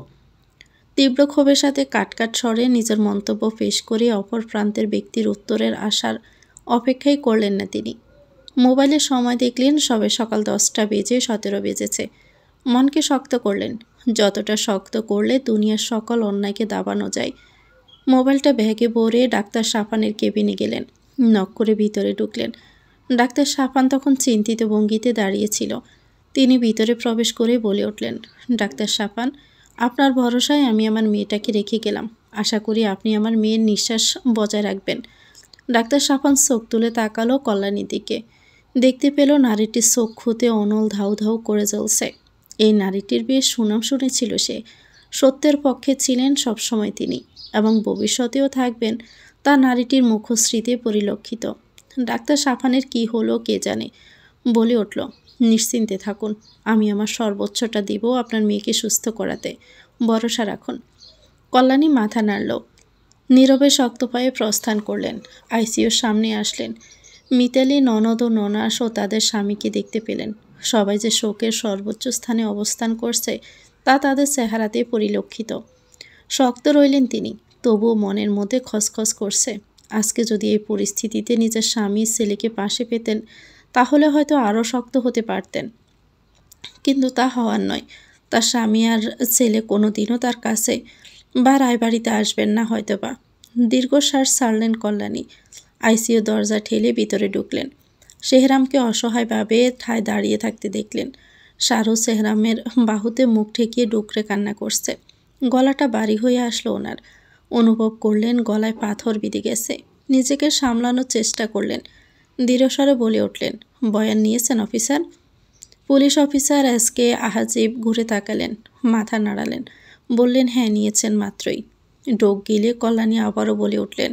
তীব্র ক্ষোভের সাথে কাটকাট স্বরে নিজের মন্তব্য পেশ করে অপর প্রান্তের ব্যক্তির উত্তরের আশার অপেক্ষাই করলেন না তিনি। মোবাইলে সময় দেখলেন সবে সকাল 10:17 বেজেছে। মনকে শক্ত করলেন, যতটা শক্ত করলে দুনিয়ার সকল অন্যায়কে দাবানো যায়। মোবাইলটা ব্যাগে ভরে ডাক্তার সাফানের কেবিনে গেলেন। নক করে ভিতরে ঢুকলেন। ডাক্তার সাফান তখন চিন্তিত ভঙ্গিতে দাঁড়িয়েছিল। তিনি ভিতরে প্রবেশ করে বলে উঠলেন, ডাক্তার সাফান, আপনার ভরসায় আমি আমার মেয়েটাকে রেখে গেলাম। আশা করি আপনি আমার মেয়ের নিঃশ্বাস বজায় রাখবেন। ডাক্তার সাফান চোখ তুলে তাকালো কল্যাণীর দিকে। দেখতে পেল নারীটির চোখ খুঁতে অনল ধাউ ধাউ করে জ্বলছে। এই নারীটির বেশ সুনাম শুনেছিল সে। সত্যের পক্ষে ছিলেন সবসময় তিনি এবং ভবিষ্যতেও থাকবেন, তা নারীটির মুখশ্রীতে পরিলক্ষিত। ডাক্তার সাফানের কি হলো কে জানে। বলে উঠল, নিশ্চিন্তে থাকুন, আমি আমার সর্বোচ্চটা দিব আপনার মেয়েকে সুস্থ করাতে। ভরসা রাখুন। কল্যাণী মাথা নাড়ল। নীরবে শক্ত পায়ে প্রস্থান করলেন। আইসিইউর সামনে আসলেন। মিতালি, ননদ ও ননাস ও তাদের স্বামীকে দেখতে পেলেন। সবাই যে শোকের সর্বোচ্চ স্থানে অবস্থান করছে তা তাদের চেহারাতে পরিলক্ষিত। শক্ত রইলেন তিনি, তবুও মনের মধ্যে খসখস করছে। আজকে যদি এই পরিস্থিতিতে নিজের স্বামী ছেলেকে পাশে পেতেন তাহলে হয়তো আরও শক্ত হতে পারতেন, কিন্তু তা হওয়ার নয়। তার স্বামী আর ছেলে কোনো দিনও তার কাছে বা রায়বাড়িতে আসবেন না হয়তোবা। দীর্ঘশ্বাস ছাড়লেন কল্যাণী। আইসিইউ দরজা ঠেলে ভিতরে ঢুকলেন। সেহরামকে অসহায়ভাবে ঠায় দাঁড়িয়ে থাকতে দেখলেন। শাহরু সেহরামের বাহুতে মুখ ঠেকিয়ে ডুকরে কান্না করছে। গলাটা ভারী হয়ে আসলো ওনার। অনুভব করলেন গলায় পাথর বিঁধে গেছে। নিজেকে সামলানোর চেষ্টা করলেন। দৃঢ়স্বরে বলে উঠলেন, বয়ান নিয়েছেন অফিসার? পুলিশ অফিসার এসকে আহাজিব ঘুরে তাকালেন, মাথা নাড়ালেন, বললেন, হ্যাঁ নিয়েছেন মাত্রই। ডোক গিলে কল্যাণী আবারও বলে উঠলেন,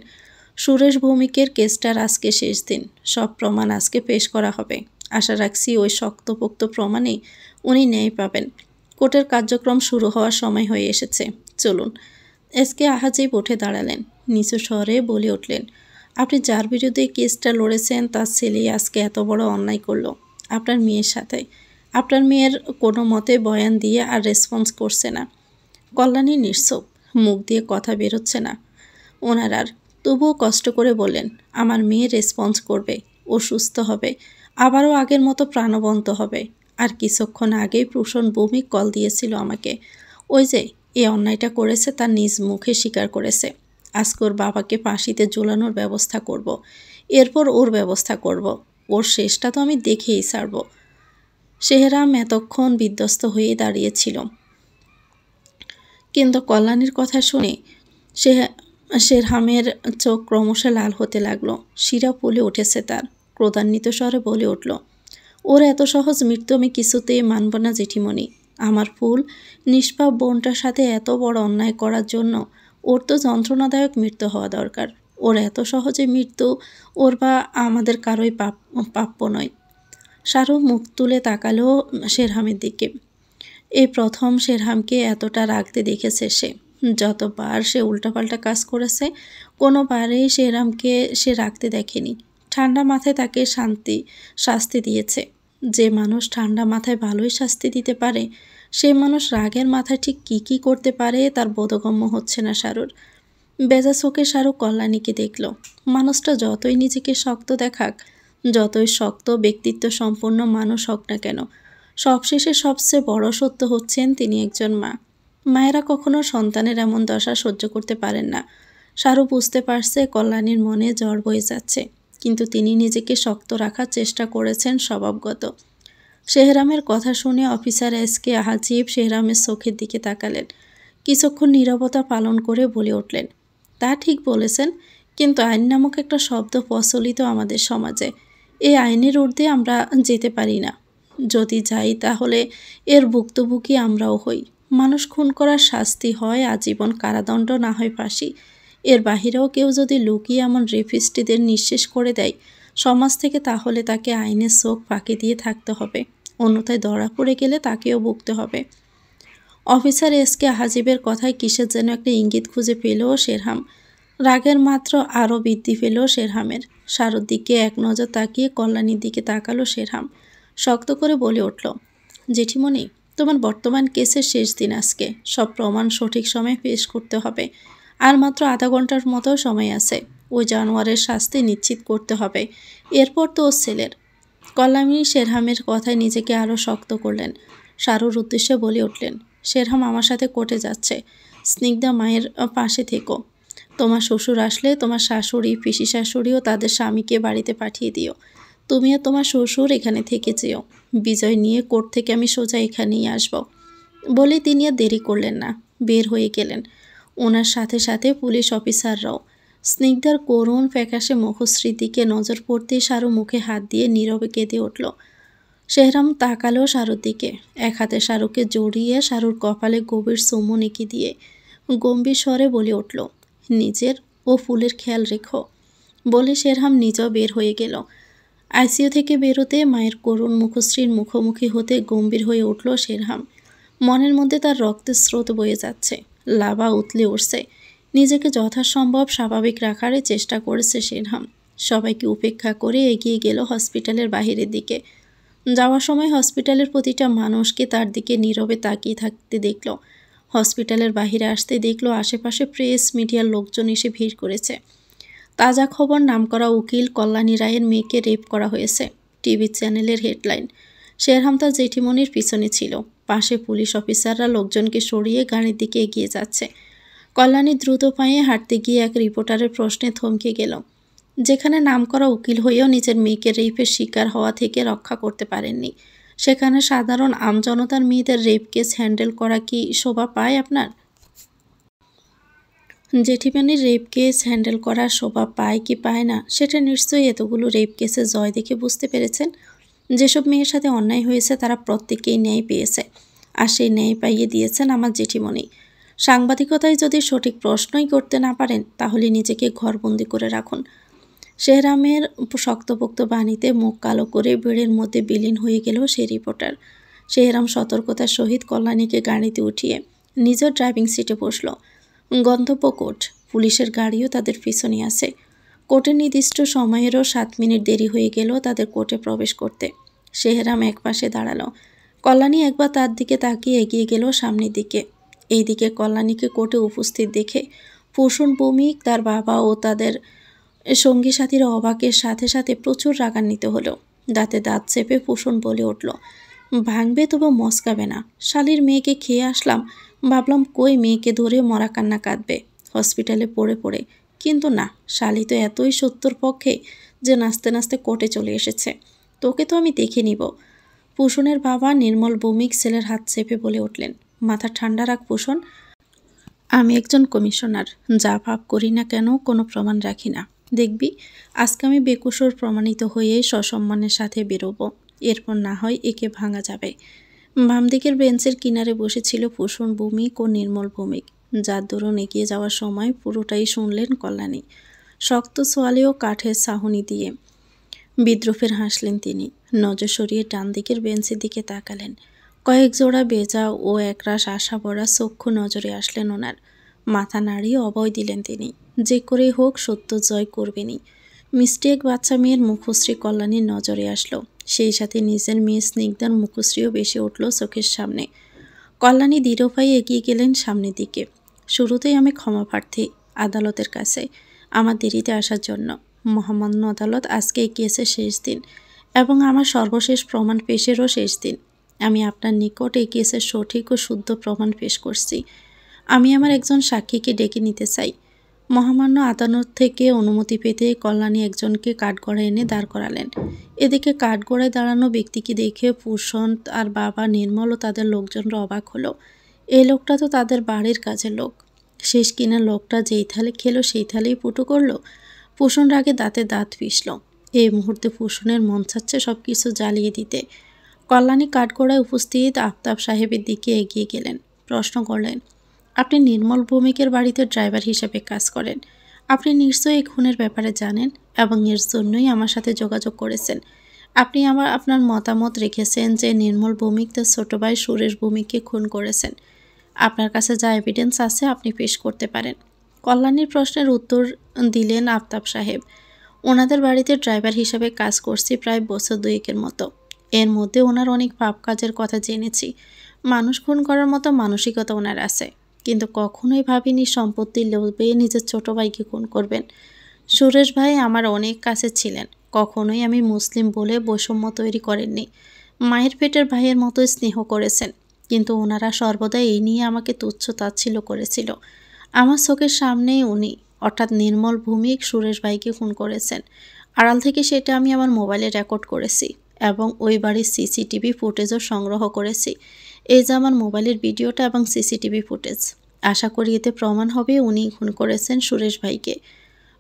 সুরেশ ভৌমিকের কেসটার আজকে শেষ দিন। সব প্রমাণ আজকে পেশ করা হবে। আশা রাখছি ওই শক্তপোক্ত প্রমাণে উনি ন্যায় পাবেন। কোর্টের কার্যক্রম শুরু হওয়ার সময় হয়ে এসেছে, চলুন। এসকে আহাজিব উঠে দাঁড়ালেন। নিচু স্বরে বলে উঠলেন, আপনি যার বিরুদ্ধে কেসটা লড়েছেন তার ছেলেই আজকে এত বড় অন্যায় করলো আপনার মেয়ের সাথে। আপনার মেয়ের কোনো মতে বয়ান দিয়ে আর রেসপন্স করছে না। কল্যাণী নিশ্চুপ, মুখ দিয়ে কথা বেরোচ্ছে না। ওনার আর, তবুও কষ্ট করে বললেন, আমার মেয়ে রেসপন্স করবে, ও সুস্থ হবে, আবারও আগের মতো প্রাণবন্ত হবে। আর কিছুক্ষণ আগেই প্রসূন ভৌমিক কল দিয়েছিল আমাকে। ওই যে এই অন্যায়টা করেছে তার নিজ মুখে স্বীকার করেছে। আজকে ওর বাবাকে ফাঁসিতে ঝুলানোর ব্যবস্থা করব। এরপর ওর ব্যবস্থা করব। ওর শেষটা তো আমি দেখেই ছাড়ব। শেহরাম এতক্ষণ বিধ্বস্ত হয়ে দাঁড়িয়েছিল, কিন্তু কল্যাণীর কথা শুনে শেরহামের চোখ ক্রমশ লাল হতে লাগলো। শিরা ফুলে উঠেছে তার। ক্রোধান্বিত স্বরে বলে উঠল, ওর এত সহজ মৃত্যু আমি কিছুতেই মানব না জেঠিমণি। আমার ফুল নিষ্পাপ বোনটার সাথে এত বড় অন্যায় করার জন্য ওর তো যন্ত্রণাদায়ক মৃত্যু হওয়া দরকার। ওর এত সহজে মৃত্যু ওর বা আমাদের কারোই প্রাপ্য নয়। শাহরু মুখ তুলে তাকালো শেরহামের দিকে। এই প্রথম শেরহামকে এতটা রাগতে দেখেছে সে। যতবার সে উল্টাপাল্টা কাজ করেছে, কোনোবারেই শেরহামকে সে রাখতে দেখেনি। ঠান্ডা মাথায় তাকে শাস্তি দিয়েছে। যে মানুষ ঠান্ডা মাথায় ভালোই শাস্তি দিতে পারে, সে মানুষ রাগের মাথায় ঠিক কী করতে পারে তার বোধগম্য হচ্ছে না শাহরুর। বেজা চোখে শাহরু কল্যাণীকে দেখল। মানুষটা যতই নিজেকে শক্ত দেখাক, যতই শক্ত ব্যক্তিত্ব সম্পন্ন মানুষ হোক না কেন, সবশেষে সবচেয়ে বড় সত্য হচ্ছেন তিনি একজন মা। মায়েরা কখনো সন্তানের এমন দশা সহ্য করতে পারেন না। শাহরু বুঝতে পারছে কল্যাণীর মনে জ্বর বয়ে যাচ্ছে, কিন্তু তিনি নিজেকে শক্ত রাখার চেষ্টা করেছেন স্বভাবগত। শেহরামের কথা শুনে অফিসার এসকে হাজিব শেহরামের চোখের দিকে তাকালেন। কিছুক্ষণ নীরবতা পালন করে বলে উঠলেন, তা ঠিক বলেছেন, কিন্তু আইন নামক একটা শব্দ প্রচলিত আমাদের সমাজে। এই আইনের ঊর্ধ্বে আমরা যেতে পারি না। যদি যাই তাহলে এর ভুক্তভোগী আমরাও হই। মানুষ খুন করার শাস্তি হয় আজীবন কারাদণ্ড, না হয় ফাঁসি। এর বাহিরেও কেউ যদি লুকিয়ে এমন রেপিস্টদের নিঃশেষ করে দেয় সমাজ থেকে, তাহলে তাকে আইনের চোখ ফাঁকি দিয়ে থাকতে হবে। অন্যথায় ধরা পড়ে গেলে তাকেও ভুগতে হবে। অফিসার এসকে হাজিবের কথায় কিসের যেন একটা ইঙ্গিত খুঁজে পেল শেরহাম। রাগের মাত্র আরও বৃদ্ধি পেল শেরহামের। শাহরুর দিকে এক নজর তাকিয়ে কল্যাণীর দিকে তাকালো শেরহাম। শক্ত করে বলে উঠল, জেঠিমণি, তোমার বর্তমান কেসের শেষ দিন আজকে। সব প্রমাণ সঠিক সময়ে পেশ করতে হবে। আর মাত্র আধা ঘন্টার মতো সময় আছে। ওই জানোয়ারের শাস্তি নিশ্চিত করতে হবে। এরপর তো ওর ছেলের। কল্যাণী শেরহামের কথায় নিজেকে আরও শক্ত করলেন। শাহরুর উদ্দেশ্যে বলে উঠলেন, শেরহাম আমার সাথে কোর্টে যাচ্ছে। স্নিগ্ধা মায়ের পাশে থেকো। তোমার শ্বশুর আসলে তোমার শাশুড়ি, পিসি শাশুড়িও তাদের স্বামীকে বাড়িতে পাঠিয়ে দিও। তুমি আর তোমার শ্বশুর এখানে থেকে যেও। বিজয় নিয়ে কোর্ট থেকে আমি সোজা এখানেই আসব। বলে তিনি আর দেরি করলেন না, বের হয়ে গেলেন। ওনার সাথে সাথে পুলিশ অফিসাররাও। স্নিগ্ধার করুণ ফ্যাকাশে মুখশ্রীর দিকে নজর পড়তেই শাহরু মুখে হাত দিয়ে নীরবে কেঁদে উঠল। শেহরাম তাকালো শাহরুর দিকে। এক হাতে শাহরুকে জড়িয়ে শাহরুর কপালে গভীর চুমু এঁকে দিয়ে গম্ভীর স্বরে বলে উঠল, নিজের ও ফুলের খেয়াল রেখো। বলে শেরহাম নিজেও বের হয়ে গেল। আইসিইউ থেকে বেরোতে মায়ের করুণ মুখশ্রীর মুখোমুখি হতে গম্ভীর হয়ে উঠল শেরহাম। মনের মধ্যে তার রক্তের স্রোত বয়ে যাচ্ছে, লাভা উতলে উঠছে। নিজেকে যথাসম্ভব স্বাভাবিক রাখারই চেষ্টা করেছে শেরহাম। সবাইকে উপেক্ষা করে এগিয়ে গেল হসপিটালের বাহিরের দিকে। যাওয়ার সময় হসপিটালের প্রতিটা মানুষকে তার দিকে নীরবে তাকিয়ে থাকতে দেখল। হসপিটালের বাহিরে আসতে দেখল আশেপাশে প্রেস মিডিয়ার লোকজন এসে ভিড় করেছে। তাজা খবর, নামকরা উকিল কল্যাণী রায়ের মেয়েকে রেপ করা হয়েছে। টিভি চ্যানেলের হেডলাইন। শেরহাম তার জেঠিমনির পিছনে ছিল। পাশে পুলিশ অফিসাররা লোকজনকে সরিয়ে গাড়ির দিকে এগিয়ে যাচ্ছে। কল্যাণী দ্রুত পায়ে হাঁটতে গিয়ে এক রিপোর্টারের প্রশ্নে থমকে গেল। যেখানে নামকরা উকিল হয়েও নিজের মেয়েকে রেপের শিকার হওয়া থেকে রক্ষা করতে পারেননি, সেখানে সাধারণ আমজনতার মেয়েদের রেপ কেস হ্যান্ডেল করা কি শোভা পায় আপনার? জেঠিমনির রেপ কেস হ্যান্ডেল করা শোভা পায় কি পায় না, সেটা নিশ্চয়ই এতগুলো রেপ কেসে জয় দেখে বুঝতে পেরেছেন। যেসব মেয়ের সাথে অন্যায় হয়েছে তারা প্রত্যেকেই ন্যায় পেয়েছে, আর সেই ন্যায় পাইয়ে দিয়েছেন আমার জেঠিমনি। সাংবাদিকতায় যদি সঠিক প্রশ্নই করতে না পারেন, তাহলে নিজেকে ঘরবন্দি করে রাখুন। শেহরামের শক্তপোক্ত বাণীতে মুখ কালো করে বেড়ের মধ্যে বিলীন হয়ে গেল সেই রিপোর্টার। শেহরাম সতর্কতার সহিত কল্যাণীকে গাড়িতে উঠিয়ে নিজের ড্রাইভিং সিটে বসল। গন্তব্য কোর্ট। পুলিশের গাড়িও তাদের পিছনে আছে। কোর্টের নির্দিষ্ট সময়েরও 7 মিনিট দেরি হয়ে গেল তাদের কোর্টে প্রবেশ করতে। শেহরাম এক পাশে দাঁড়ালো। কল্যাণী একবার তার দিকে তাকিয়ে এগিয়ে গেল সামনের দিকে। এইদিকে কল্যাণীকে কোর্টে উপস্থিত দেখে পোষণ ভৌমিক, তার বাবা ও তাদের সঙ্গী সাথীরা অবাকের সাথে সাথে প্রচুর রাগান্বিত হলো। দাঁতে দাঁত চেপে পোষণ বলে উঠল, ভাঙবে তবু মস্কাবে না। শালির মেয়েকে খেয়ে আসলাম, ভাবলাম কই মেয়েকে ধরে মরা কান্না কাঁদবে হসপিটালে পড়ে পড়ে, কিন্তু না, শালি তো এতই সত্যর পক্ষে যে নাচতে নাচতে কোর্টে চলে এসেছে। তোকে তো আমি দেখে নিব। পোষণের বাবা নির্মল ভৌমিক ছেলের হাত চেপে বলে উঠলেন, মাথা ঠান্ডা রাখ পোষণ, আমি একজন কমিশনার, যা পাপ করি না কেন কোনো প্রমাণ রাখি না। দেখবি আজকে আমি বেকসুর প্রমাণিত হয়ে সসম্মানের সাথে বেরোবো, এরপর না হয় একে ভাঙা যাবে। বাম দিকের বেঞ্চের কিনারে বসেছিল পোষণ ভৌমিক ও নির্মল ভৌমিক, যার দরুন এগিয়ে যাওয়ার সময় পুরোটাই শুনলেন কল্যাণী। শক্ত সোয়ালে ও কাঠের চাহনি দিয়ে বিদ্রুপের হাসলেন তিনি। নজর সরিয়ে ডান দিকের বেঞ্চের দিকে তাকালেন। কয়েক জোড়া বেজা ও একরাশ আশা ভরা চক্ষু নজরে আসলেন ওনার। মাথা নাড়িয়ে অভয় দিলেন তিনি, যে করেই হোক সত্য জয় করবেনই। মিষ্টি এক বাচ্চা মেয়ের মুখশ্রী কল্যাণীর নজরে আসলো, সেই সাথে নিজের মেয়ে স্নিগ্ধার মুখশ্রীও বেশি উঠল চোখের সামনে। কল্যাণী দৃঢ়ভাবে এগিয়ে গেলেন সামনের দিকে। শুরুতেই আমি ক্ষমা প্রার্থী আদালতের কাছে আমার দেরিতে আসার জন্য। মহামান্য আদালত, আজকে এই কেসের শেষ দিন এবং আমার সর্বশেষ প্রমাণ পেশেরও শেষ দিন। আমি আপনার নিকট এই কেসের সঠিক ও শুদ্ধ প্রমাণ পেশ করছি। আমি আমার একজন সাক্ষীকে ডেকে নিতে চাই। মহামান্য আদালত থেকে অনুমতি পেতে কল্যাণী একজনকে কাঠগড়ায় এনে দাঁড় করালেন। এদিকে কাঠগড়ায় দাঁড়ানো ব্যক্তিকে দেখে পোষণ আর বাবা নির্মল ও তাদের লোকজনরা অবাক হলো। এই লোকটা তো তাদের বাড়ির কাজের লোক। শেষ কিনা লোকটা যেই থালে খেলো সেই থালেই পুটু করলো। পোষণ রাগে দাঁতে দাঁত পিষল। এই মুহূর্তে পোষণের মন চাচ্ছে সব কিছু জ্বালিয়ে দিতে। কল্যাণী কাঠগড়ায় উপস্থিত আফতাব সাহেবের দিকে এগিয়ে গেলেন। প্রশ্ন করলেন, আপনি নির্মল ভৌমিকের বাড়িতে ড্রাইভার হিসেবে কাজ করেন। আপনি নিশ্চয়ই এই খুনের ব্যাপারে জানেন এবং এর জন্যই আমার সাথে যোগাযোগ করেছেন। আপনি আপনার মতামত রেখেছেন যে নির্মল ভৌমিক তার ছোট ভাই সুরেশ ভৌমিককে খুন করেছেন। আপনার কাছে যা এভিডেন্স আছে আপনি পেশ করতে পারেন। কল্যাণীর প্রশ্নের উত্তর দিলেন আফতাব সাহেব। ওনাদের বাড়িতে ড্রাইভার হিসেবে কাজ করছি প্রায় বছর দুয়েকের মতো। এর মধ্যে ওনার অনেক পাপ কাজের কথা জেনেছি। মানুষ খুন করার মতো মানসিকতা ওনার আছে, কিন্তু কখনোই ভাবিনি সম্পত্তির লোভে নিজের ছোট ভাইকে খুন করবেন। সুরেশ ভাই আমার অনেক কাছে ছিলেন, কখনোই আমি মুসলিম বলে বৈষম্য তৈরি করেননি। মায়ের পেটের ভাইয়ের মতো স্নেহ করেছেন, কিন্তু ওনারা সর্বদা এই নিয়ে আমাকে তুচ্ছ তাচ্ছিল্য করেছিল। আমার চোখের সামনেই উনি অর্থাৎ নির্মল ভৌমিক সুরেশ ভাইকে খুন করেছেন। আড়াল থেকে সেটা আমি আমার মোবাইলে রেকর্ড করেছি এবং ওই বাড়ির সিসিটিভি ফুটেজও সংগ্রহ করেছি। এই যে আমার মোবাইলের ভিডিওটা এবং সিসিটিভি ফুটেজ, আশা করি এতে প্রমাণ হবে উনি খুন করেছেন সুরেশ ভাইকে।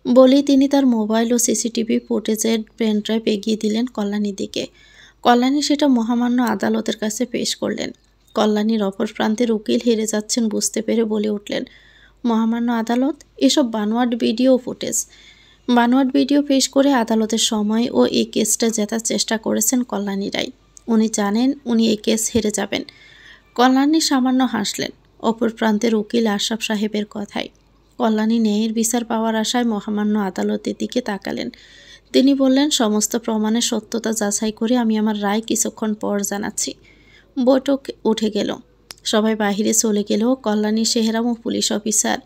বলেই তিনি তার মোবাইল ও সিসিটিভি ফুটেজের পেন ড্রাইভ এগিয়ে দিলেন কল্যাণীর দিকে। কল্যাণী সেটা মহামান্য আদালতের কাছে পেশ করলেন। কল্যাণীর অপর প্রান্তের উকিল হেরে যাচ্ছেন বুঝতে পেরে বলে উঠলেন, মহামান্য আদালত, এসব বানোয়াট ভিডিও ফুটেজ। বানোয়াট ভিডিও পেশ করে আদালতের সময় ও এই কেসটা জেতার চেষ্টা করেছেন কল্যাণী রায়। উনি জানেন উনি এই কেস হেরে যাবেন। কল্যাণী সামান্য হাসলেন অপর প্রান্তের উকিল আশরাফ সাহেবের কথায়। কল্যাণী ন্যায়ের বিচার পাওয়ার আশায় মহামান্য আদালতের দিকে তাকালেন। তিনি বললেন, সমস্ত প্রমাণের সত্যতা যাচাই করে আমি আমার রায় কিছুক্ষণ পর জানাচ্ছি। বৈঠক উঠে গেল। সবাই বাহিরে চলে গেলেও কল্যাণী, সেহরাম ও পুলিশ অফিসার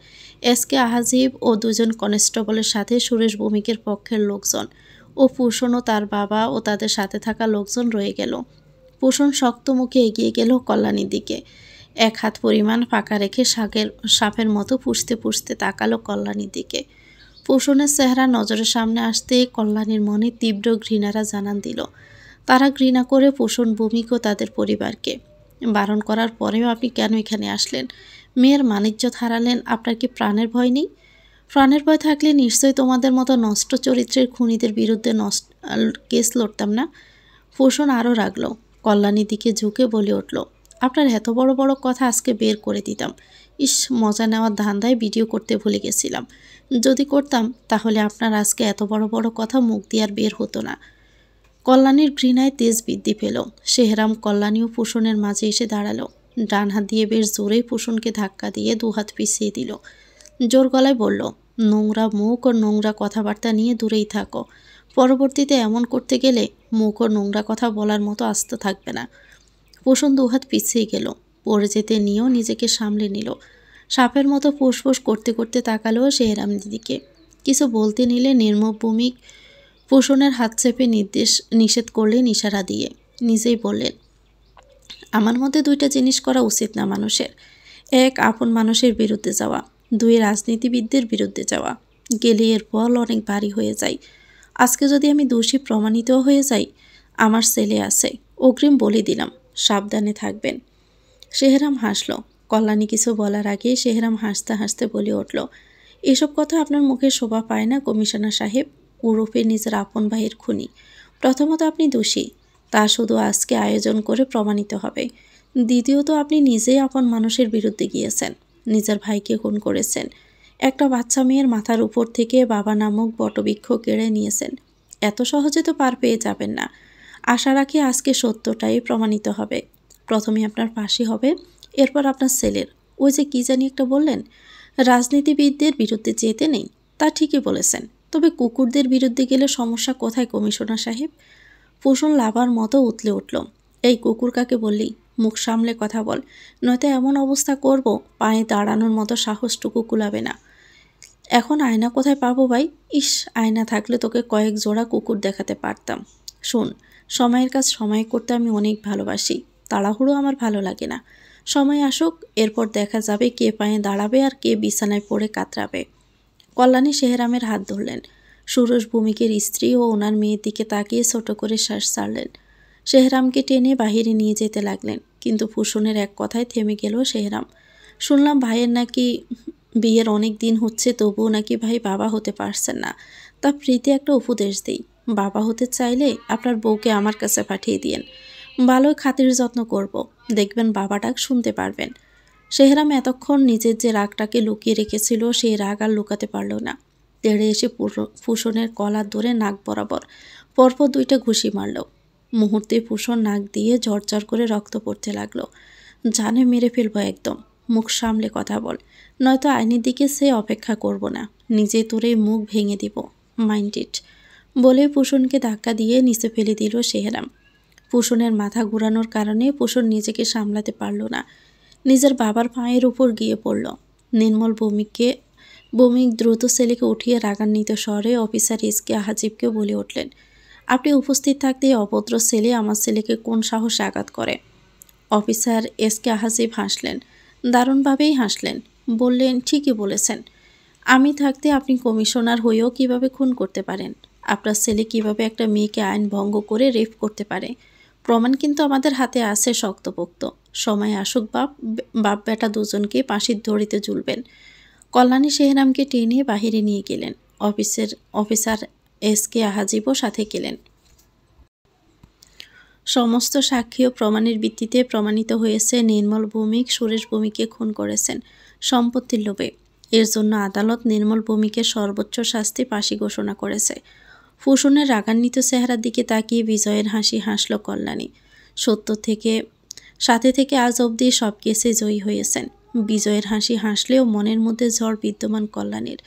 এসকে আজিব ও দুজন কনস্টেবলের সাথে সুরেশ ভৌমিকের পক্ষের লোকজন ও পোষণ ও তার বাবা ও তাদের সাথে থাকা লোকজন রয়ে গেল। পোষণ শক্ত মুখে এগিয়ে গেল কল্যাণীর দিকে। এক হাত পরিমাণ ফাঁকা রেখে সাপের মতো পুষতে পুষতে তাকালো কল্যাণীর দিকে। পোষণের চেহারা নজরের সামনে আসতে কল্যাণীর মনে তীব্র ঘৃণারা জানান দিল। তারা ঘৃণা করে পোষণ ভৌমিক ও তাদের পরিবারকে। বারণ করার পরেও আপনি কেন এখানে আসলেন? মেয়ের মানিজ্যত হারালেন, আপনার কি প্রাণের ভয় নেই? প্রাণের ভয় থাকলে নিশ্চয়ই তোমাদের মতো নষ্ট চরিত্রের খুনিদের বিরুদ্ধে কেস লড়তাম না। পোষণ আরও রাগল, কল্যাণীর দিকে ঝুঁকে বলে উঠল, আপনার এত বড় বড় কথা আজকে বের করে দিতাম। ইস, মজা নেওয়ার ধান্দায় ভিডিও করতে ভুলে গেছিলাম। যদি করতাম তাহলে আপনার আজকে এত বড় বড় কথা মুখ দিয়ে আর বের হতো না। কল্যাণীর ঘৃণায় তেজ বৃদ্ধি পেল। সেহরাম কল্যাণী ও পোষণের মাঝে এসে দাঁড়ালো। ডান হাত দিয়ে বেশ জোরেই পোষণকে ধাক্কা দিয়ে দুহাত পিছিয়ে দিল। জোর গলায় বলল, নোংরা মুখ ও নোংরা কথাবার্তা নিয়ে দূরেই থাকো। পরবর্তীতে এমন করতে গেলে মুখ ও নোংরা কথা বলার মতো আস্ত থাকবে না। পোষণ দুহাত পিছিয়ে গেল। পড়ে যেতে নিয়েও নিজেকে সামলে নিল। সাপের মতো ফুসফুস করতে করতে তাকালো শেহরাম দিদিকে। কিছু বলতে নিলে নির্মম ভূমিক পোষণের হাত চেপে নিষেধ করলেন ইশারা দিয়ে। নিজেই বললেন, আমার মধ্যে দুইটা জিনিস করা উচিত না মানুষের। এক, আপন মানুষের বিরুদ্ধে যাওয়া। দুই, রাজনীতিবিদদের বিরুদ্ধে যাওয়া। গেলে এর ফল অনেক ভারী হয়ে যায়। আজকে যদি আমি দোষী প্রমাণিত হয়ে যাই, আমার ছেলে আছে, অগ্রিম বলে দিলাম, সাবধানে থাকবেন। শেহরাম হাসল। কল্যাণী কিছু বলার আগে শেহরাম হাসতে হাসতে বলে উঠল, এসব কথা আপনার মুখে শোভা পায় না কমিশনার সাহেব। ওরফে নিজের আপন ভাইয়ের খুনি। প্রথমত আপনি দোষী, তা শুধু আজকে আয়োজন করে প্রমাণিত হবে। দ্বিতীয়ত আপনি নিজেই আপন মানুষের বিরুদ্ধে গিয়েছেন, নিজের ভাইকে খুন করেছেন। একটা বাচ্চা মেয়ের মাথার উপর থেকে বাবা নামক বটবৃক্ষ কেড়ে নিয়েছেন। এত সহজে তো পার পেয়ে যাবেন না। আশা রাখি আজকে সত্যটাই প্রমাণিত হবে। প্রথমে আপনার ফাঁসি হবে, এরপর আপনার ছেলের। ওই যে কি জানি একটা বললেন, রাজনীতিবিদদের বিরুদ্ধে যেতে নেই। তা ঠিকই বলেছেন, তবে কুকুরদের বিরুদ্ধে গেলে সমস্যা কোথায় কমিশনার সাহেব? পোষণ লাভার মতো উতলে উঠল। এই কুকুর কাকে বললি? মুখ সামলে কথা বল, নয়তো এমন অবস্থা করব পায়ে দাঁড়ানোর মতো সাহসটুকু কুলাবে না। এখন আয়না কোথায় পাবো ভাই? ইস, আয়না থাকলে তোকে কয়েক জোড়া কুকুর দেখাতে পারতাম। শোন, সময়ের কাজ সময় করতে আমি অনেক ভালোবাসি। তাড়াহুড়ো আমার ভালো লাগে না। সময় আসুক, এরপর দেখা যাবে কে পায়ে দাঁড়াবে আর কে বিছানায় পড়ে কাতরাবে। কল্যাণী শেহরামের হাত ধরলেন। সুরজ ভূমিকের স্ত্রী ও ওনার মেয়ের দিকে তাকিয়ে ছোট করে শ্বাস ছাড়লেন। শেহরামকে টেনে বাহিরে নিয়ে যেতে লাগলেন, কিন্তু ফুসনের এক কথায় থেমে গেল শেহরাম। শুনলাম ভাইয়ের নাকি বিয়ের অনেক দিন হচ্ছে, তবুও নাকি ভাই বাবা হতে পারছেন না। তা প্রীতি একটা উপদেশ দিই, বাবা হতে চাইলে আপনার বউকে আমার কাছে পাঠিয়ে দিয়েন। ভালোই খাতির যত্ন করব, দেখবেন বাবা ডাক শুনতে পারবেন। শেহরাম এতক্ষণ নিজের যে রাগটাকে লুকিয়ে রেখেছিল, সেই রাগ আর লুকাতে পারল না। তেড়ে এসে ফুসনের কলার ধরে নাক বরাবর পরপর দুইটা ঘুষি মারল। মুহূর্তে ফুসন নাক দিয়ে ঝরঝর করে রক্ত পড়তে লাগলো। জানে মেরে ফেলবো একদম, মুখ সামলে কথা বল, নয়তো আইনের দিকে সে অপেক্ষা করব না, নিজে তোরে মুখ ভেঙে দিব, মাইন্ড ইট। বলে ফুসনকে ধাক্কা দিয়ে নিচে ফেলে দিল শেহরাম। ফুসনের মাথা ঘুরানোর কারণে ফুসন নিজেকে সামলাতে পারল না, নিজের বাবার পায়ের উপর গিয়ে পড়ল। নির্মল ভৌমিক দ্রুত ছেলেকে উঠিয়ে রাগান্বিত স্বরে অফিসার এসকে হাজিবকে বলে উঠলেন, আপনি উপস্থিত থাকতে অভদ্র ছেলে আমার ছেলেকে কোন সাহসে আঘাত করে? অফিসার এসকে হাজিব হাসলেন, দারুণভাবেই হাসলেন। বললেন, ঠিকই বলেছেন। আমি থাকতে আপনি কমিশনার হয়েও কিভাবে খুন করতে পারেন? আপনার ছেলে কিভাবে একটা মেয়েকে আইন ভঙ্গ করে রেপ করতে পারে? প্রমাণ কিন্তু আমাদের হাতে আছে শক্তপোক্ত। সময় আসুক বাপ বেটা দুজনকে ফাঁসির দড়িতে ঝুলবেন। কল্যাণী শেহরামকে টেনে বাহিরে নিয়ে গেলেন। অফিসার এসকে হাজিবও সাথে গেলেন। সমস্ত সাক্ষী ও প্রমাণের ভিত্তিতে প্রমাণিত হয়েছে নির্মল ভৌমিক সুরেশ ভৌমিককে খুন করেছেন সম্পত্তির লোভে। এর জন্য আদালত নির্মল ভৌমিকের সর্বোচ্চ শাস্তি ফাঁসি ঘোষণা করেছে। ফুসনের রাগান্বিত চেহারার দিকে তাকিয়ে বিজয়ের হাসি হাসল কল্যাণী। সাথে থেকে আজ অবধি সব কেসে জয়ী হয়েছেন। বিজয়ের হাসি হাসলেও মনের মধ্যে ঝড় বিদ্যমান কল্যাণীর।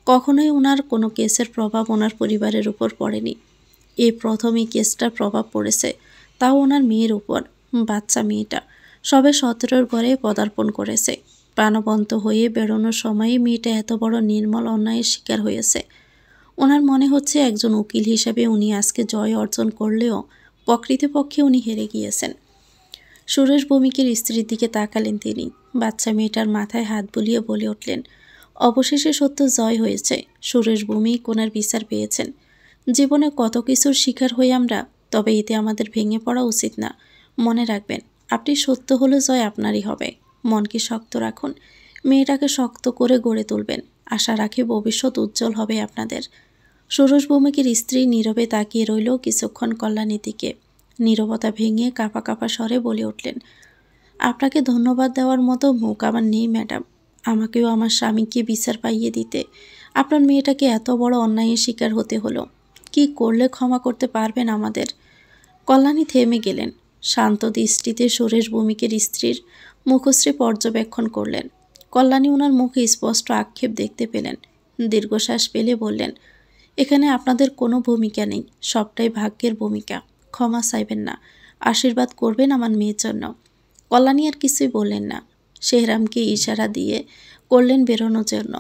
কখনোই ওনার কোনো কেসের প্রভাব ওনার পরিবারের উপর পড়েনি। এই প্রথম এই কেসটার প্রভাব পড়েছে, তাও ওনার মেয়ের উপর। বাচ্চা মেয়েটা সবে 17 ঘরে পদার্পণ করেছে। প্রাণবন্ত হয়ে বেরোনোর সময়ে মেয়েটা এত বড় নির্মল অন্যায়ের শিকার হয়েছে। ওনার মনে হচ্ছে একজন উকিল হিসেবে উনি আজকে জয় অর্জন করলেও প্রকৃতপক্ষে উনি হেরে গিয়েছেন। সুরেশ ভৌমিকের স্ত্রীর দিকে তাকালেন তিনি। বাচ্চা মেয়েটার মাথায় হাত বুলিয়ে বলে উঠলেন, অবশেষে সত্য জয় হয়েছে। সুরেশ ভৌমিক ওনার বিচার পেয়েছেন। জীবনে কত কিছুর শিকার হই আমরা, তবে এতে আমাদের ভেঙে পড়া উচিত না। মনে রাখবেন, আপনি সত্য হলে জয় আপনারই হবে। মনকে শক্ত রাখুন, মেয়েটাকে শক্ত করে গড়ে তুলবেন। আশা রাখি ভবিষ্যৎ উজ্জ্বল হবে আপনাদের। সুরেশ ভৌমিকের স্ত্রী নীরবে তাকিয়ে রইল কিছুক্ষণ কল্যাণীর দিকে। নীরবতা ভেঙে কাঁপা কাঁপা স্বরে বলে উঠলেন, আপনাকে ধন্যবাদ দেওয়ার মতো মুখ আমার নেই ম্যাডাম। আমাকেও আমার স্বামীকে বিচার পাইয়ে দিতে আপনার মেয়েটাকে এত বড় অন্যায়ের শিকার হতে হলো। কি করলে ক্ষমা করতে পারবেন আমাদের? কল্যাণী থেমে গেলেন। শান্ত দৃষ্টিতে সুরেশ ভৌমিকের স্ত্রীর মুখশ্রী পর্যবেক্ষণ করলেন। কল্যাণী ওনার মুখে স্পষ্ট আক্ষেপ দেখতে পেলেন। দীর্ঘশ্বাস পেলে বললেন, এখানে আপনাদের কোনো ভূমিকা নেই, সবটাই ভাগ্যের ভূমিকা। ক্ষমা চাইবেন না, আশীর্বাদ করবেন আমার মেয়ের জন্য। কল্যাণী আর কিছুই বললেন না। শেহরামকে ইশারা দিয়ে করলেন বেরোনোর জন্য।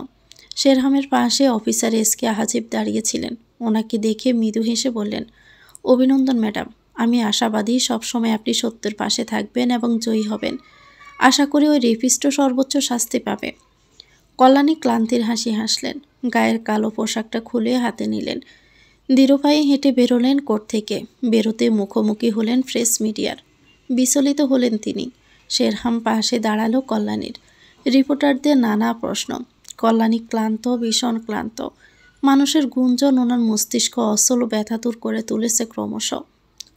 শেরহামের পাশে অফিসার এসকে হাজিব দাঁড়িয়েছিলেন। ওনাকে দেখে মৃদু হেসে বললেন, অভিনন্দন ম্যাডাম, আমি আশাবাদী সবসময় আপনি সত্যের পাশে থাকবেন এবং জয়ী হবেন। আশা করি ওই রেপিস্ট সর্বোচ্চ শাস্তি পাবে। কল্যাণী ক্লান্তির হাসি হাসলেন, গায়ের কালো পোশাকটা খুলে হাতে নিলেন। দৃঢ় পায়ে হেঁটে বেরোলেন কোর্ট থেকে। বেরোতে মুখোমুখি হলেন প্রেস মিডিয়ার। বিচলিত হলেন তিনি। শেরহাম পাশে দাঁড়ালো কল্যাণীর। রিপোর্টারদের নানা প্রশ্ন। কল্যাণী ক্লান্ত, ভীষণ ক্লান্ত। মানুষের গুঞ্জন ওনার মস্তিষ্ক অসল ব্যথাতুর করে তুলেছে ক্রমশ।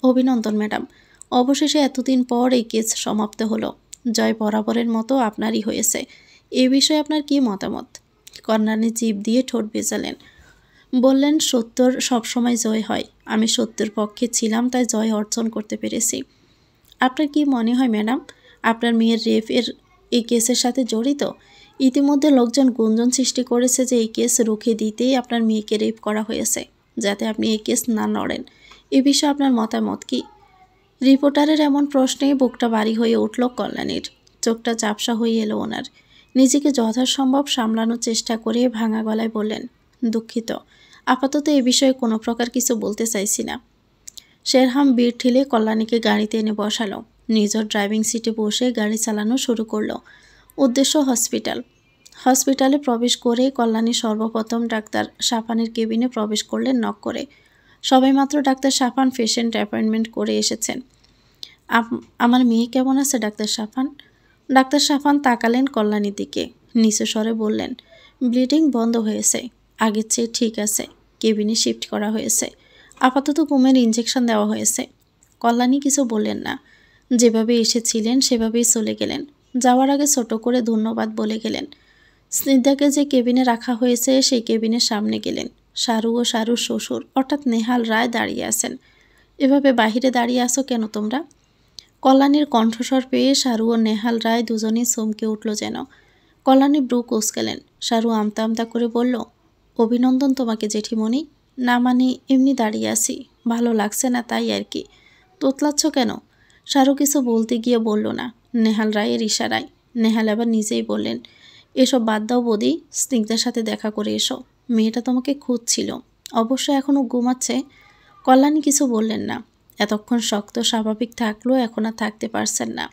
অভিনন্দন ম্যাডাম, অবশেষে এতদিন পর এই কেস সমাপ্ত হলো। জয় বরাবরের মতো আপনারই হয়েছে। এ বিষয়ে আপনার কি মতামত? কল্যাণী জিভ দিয়ে ঠোঁট ভেজালেন। বললেন, সত্যর সবসময় জয় হয়। আমি সত্যের পক্ষে ছিলাম, তাই জয় অর্জন করতে পেরেছি। আপনার কি মনে হয় ম্যাডাম, আপনার মেয়ের রেপের এই কেসের সাথে জড়িত? ইতিমধ্যে লোকজন গুঞ্জন সৃষ্টি করেছে যে এই কেস রুখে দিতেই আপনার মেয়েকে রেপ করা হয়েছে, যাতে আপনি এই কেস না লড়েন। এ বিষয়ে আপনার মতামত কি? রিপোর্টারের এমন প্রশ্নে বুকটা ভারী হয়ে উঠল কল্যাণীর। চোখটা ঝাপসা হয়ে এলো ওনার। নিজেকে যথাসম্ভব সামলানোর চেষ্টা করে ভাঙা গলায় বললেন, দুঃখিত, আপাতত এ বিষয়ে কোনো প্রকার কিছু বলতে চাইছি না। শেরহাম বীর ঠেলে কল্যাণীকে গাড়িতে এনে বসালো। নিজের ড্রাইভিং সিটে বসে গাড়ি চালানো শুরু করলো। উদ্দেশ্য হসপিটাল। হসপিটালে প্রবেশ করে কল্যাণী সর্বপ্রথম ডাক্তার সাফানের কেবিনে প্রবেশ করলেন নক করে। সবেমাত্র ডাক্তার সাফান পেশেন্ট অ্যাপয়েন্টমেন্ট করে এসেছেন। আমার মেয়ে কেমন আছে ডাক্তার সাফান? ডাক্তার সাফান তাকালেন কল্যাণীর দিকে। নিচু স্বরে বললেন, ব্লিডিং বন্ধ হয়েছে, আগের চেয়ে ঠিক আছে। কেবিনে শিফট করা হয়েছে। আপাতত ঘুমের ইঞ্জেকশন দেওয়া হয়েছে। কল্যাণী কিছু বললেন না। যেভাবে এসেছিলেন সেভাবেই চলে গেলেন। যাওয়ার আগে ছোট করে ধন্যবাদ বলে গেলেন। স্নিগ্ধাকে যে কেবিনে রাখা হয়েছে সেই কেবিনের সামনে গেলেন। শারু ও শারুর শ্বশুর অর্থাৎ নেহাল রায় দাঁড়িয়ে আছেন। এভাবে বাহিরে দাঁড়িয়ে আসো কেন তোমরা? কল্যাণীর কণ্ঠস্বর পেয়ে শারু ও নেহাল রায় দুজনেই চমকে উঠল যেন। কল্যাণী ব্রু কুঁচকালেন। শারু আমতা আমতা করে বলল, অভিনন্দন তোমাকে জেঠিমণি। না মানে এমনি দাঁড়িয়ে আছি, ভালো লাগছে না তাই আর কি। তোতলাচ্ছ কেন? শারু কিছু বলতে গিয়ে বলল না। নেহাল রায়ের ইশারায়। নেহাল আবার নিজেই বললেন, এসব বাদ দাও বৌদি, স্নিগ্ধার সাথে দেখা করে এসো। মেয়েটা তোমাকে খুঁজছিল, অবশ্য এখনও ঘুমাচ্ছে। কল্যাণী কিছু বললেন না। এতক্ষণ শক্ত স্বাভাবিক থাকলেও এখন আর থাকতে পারছেন না।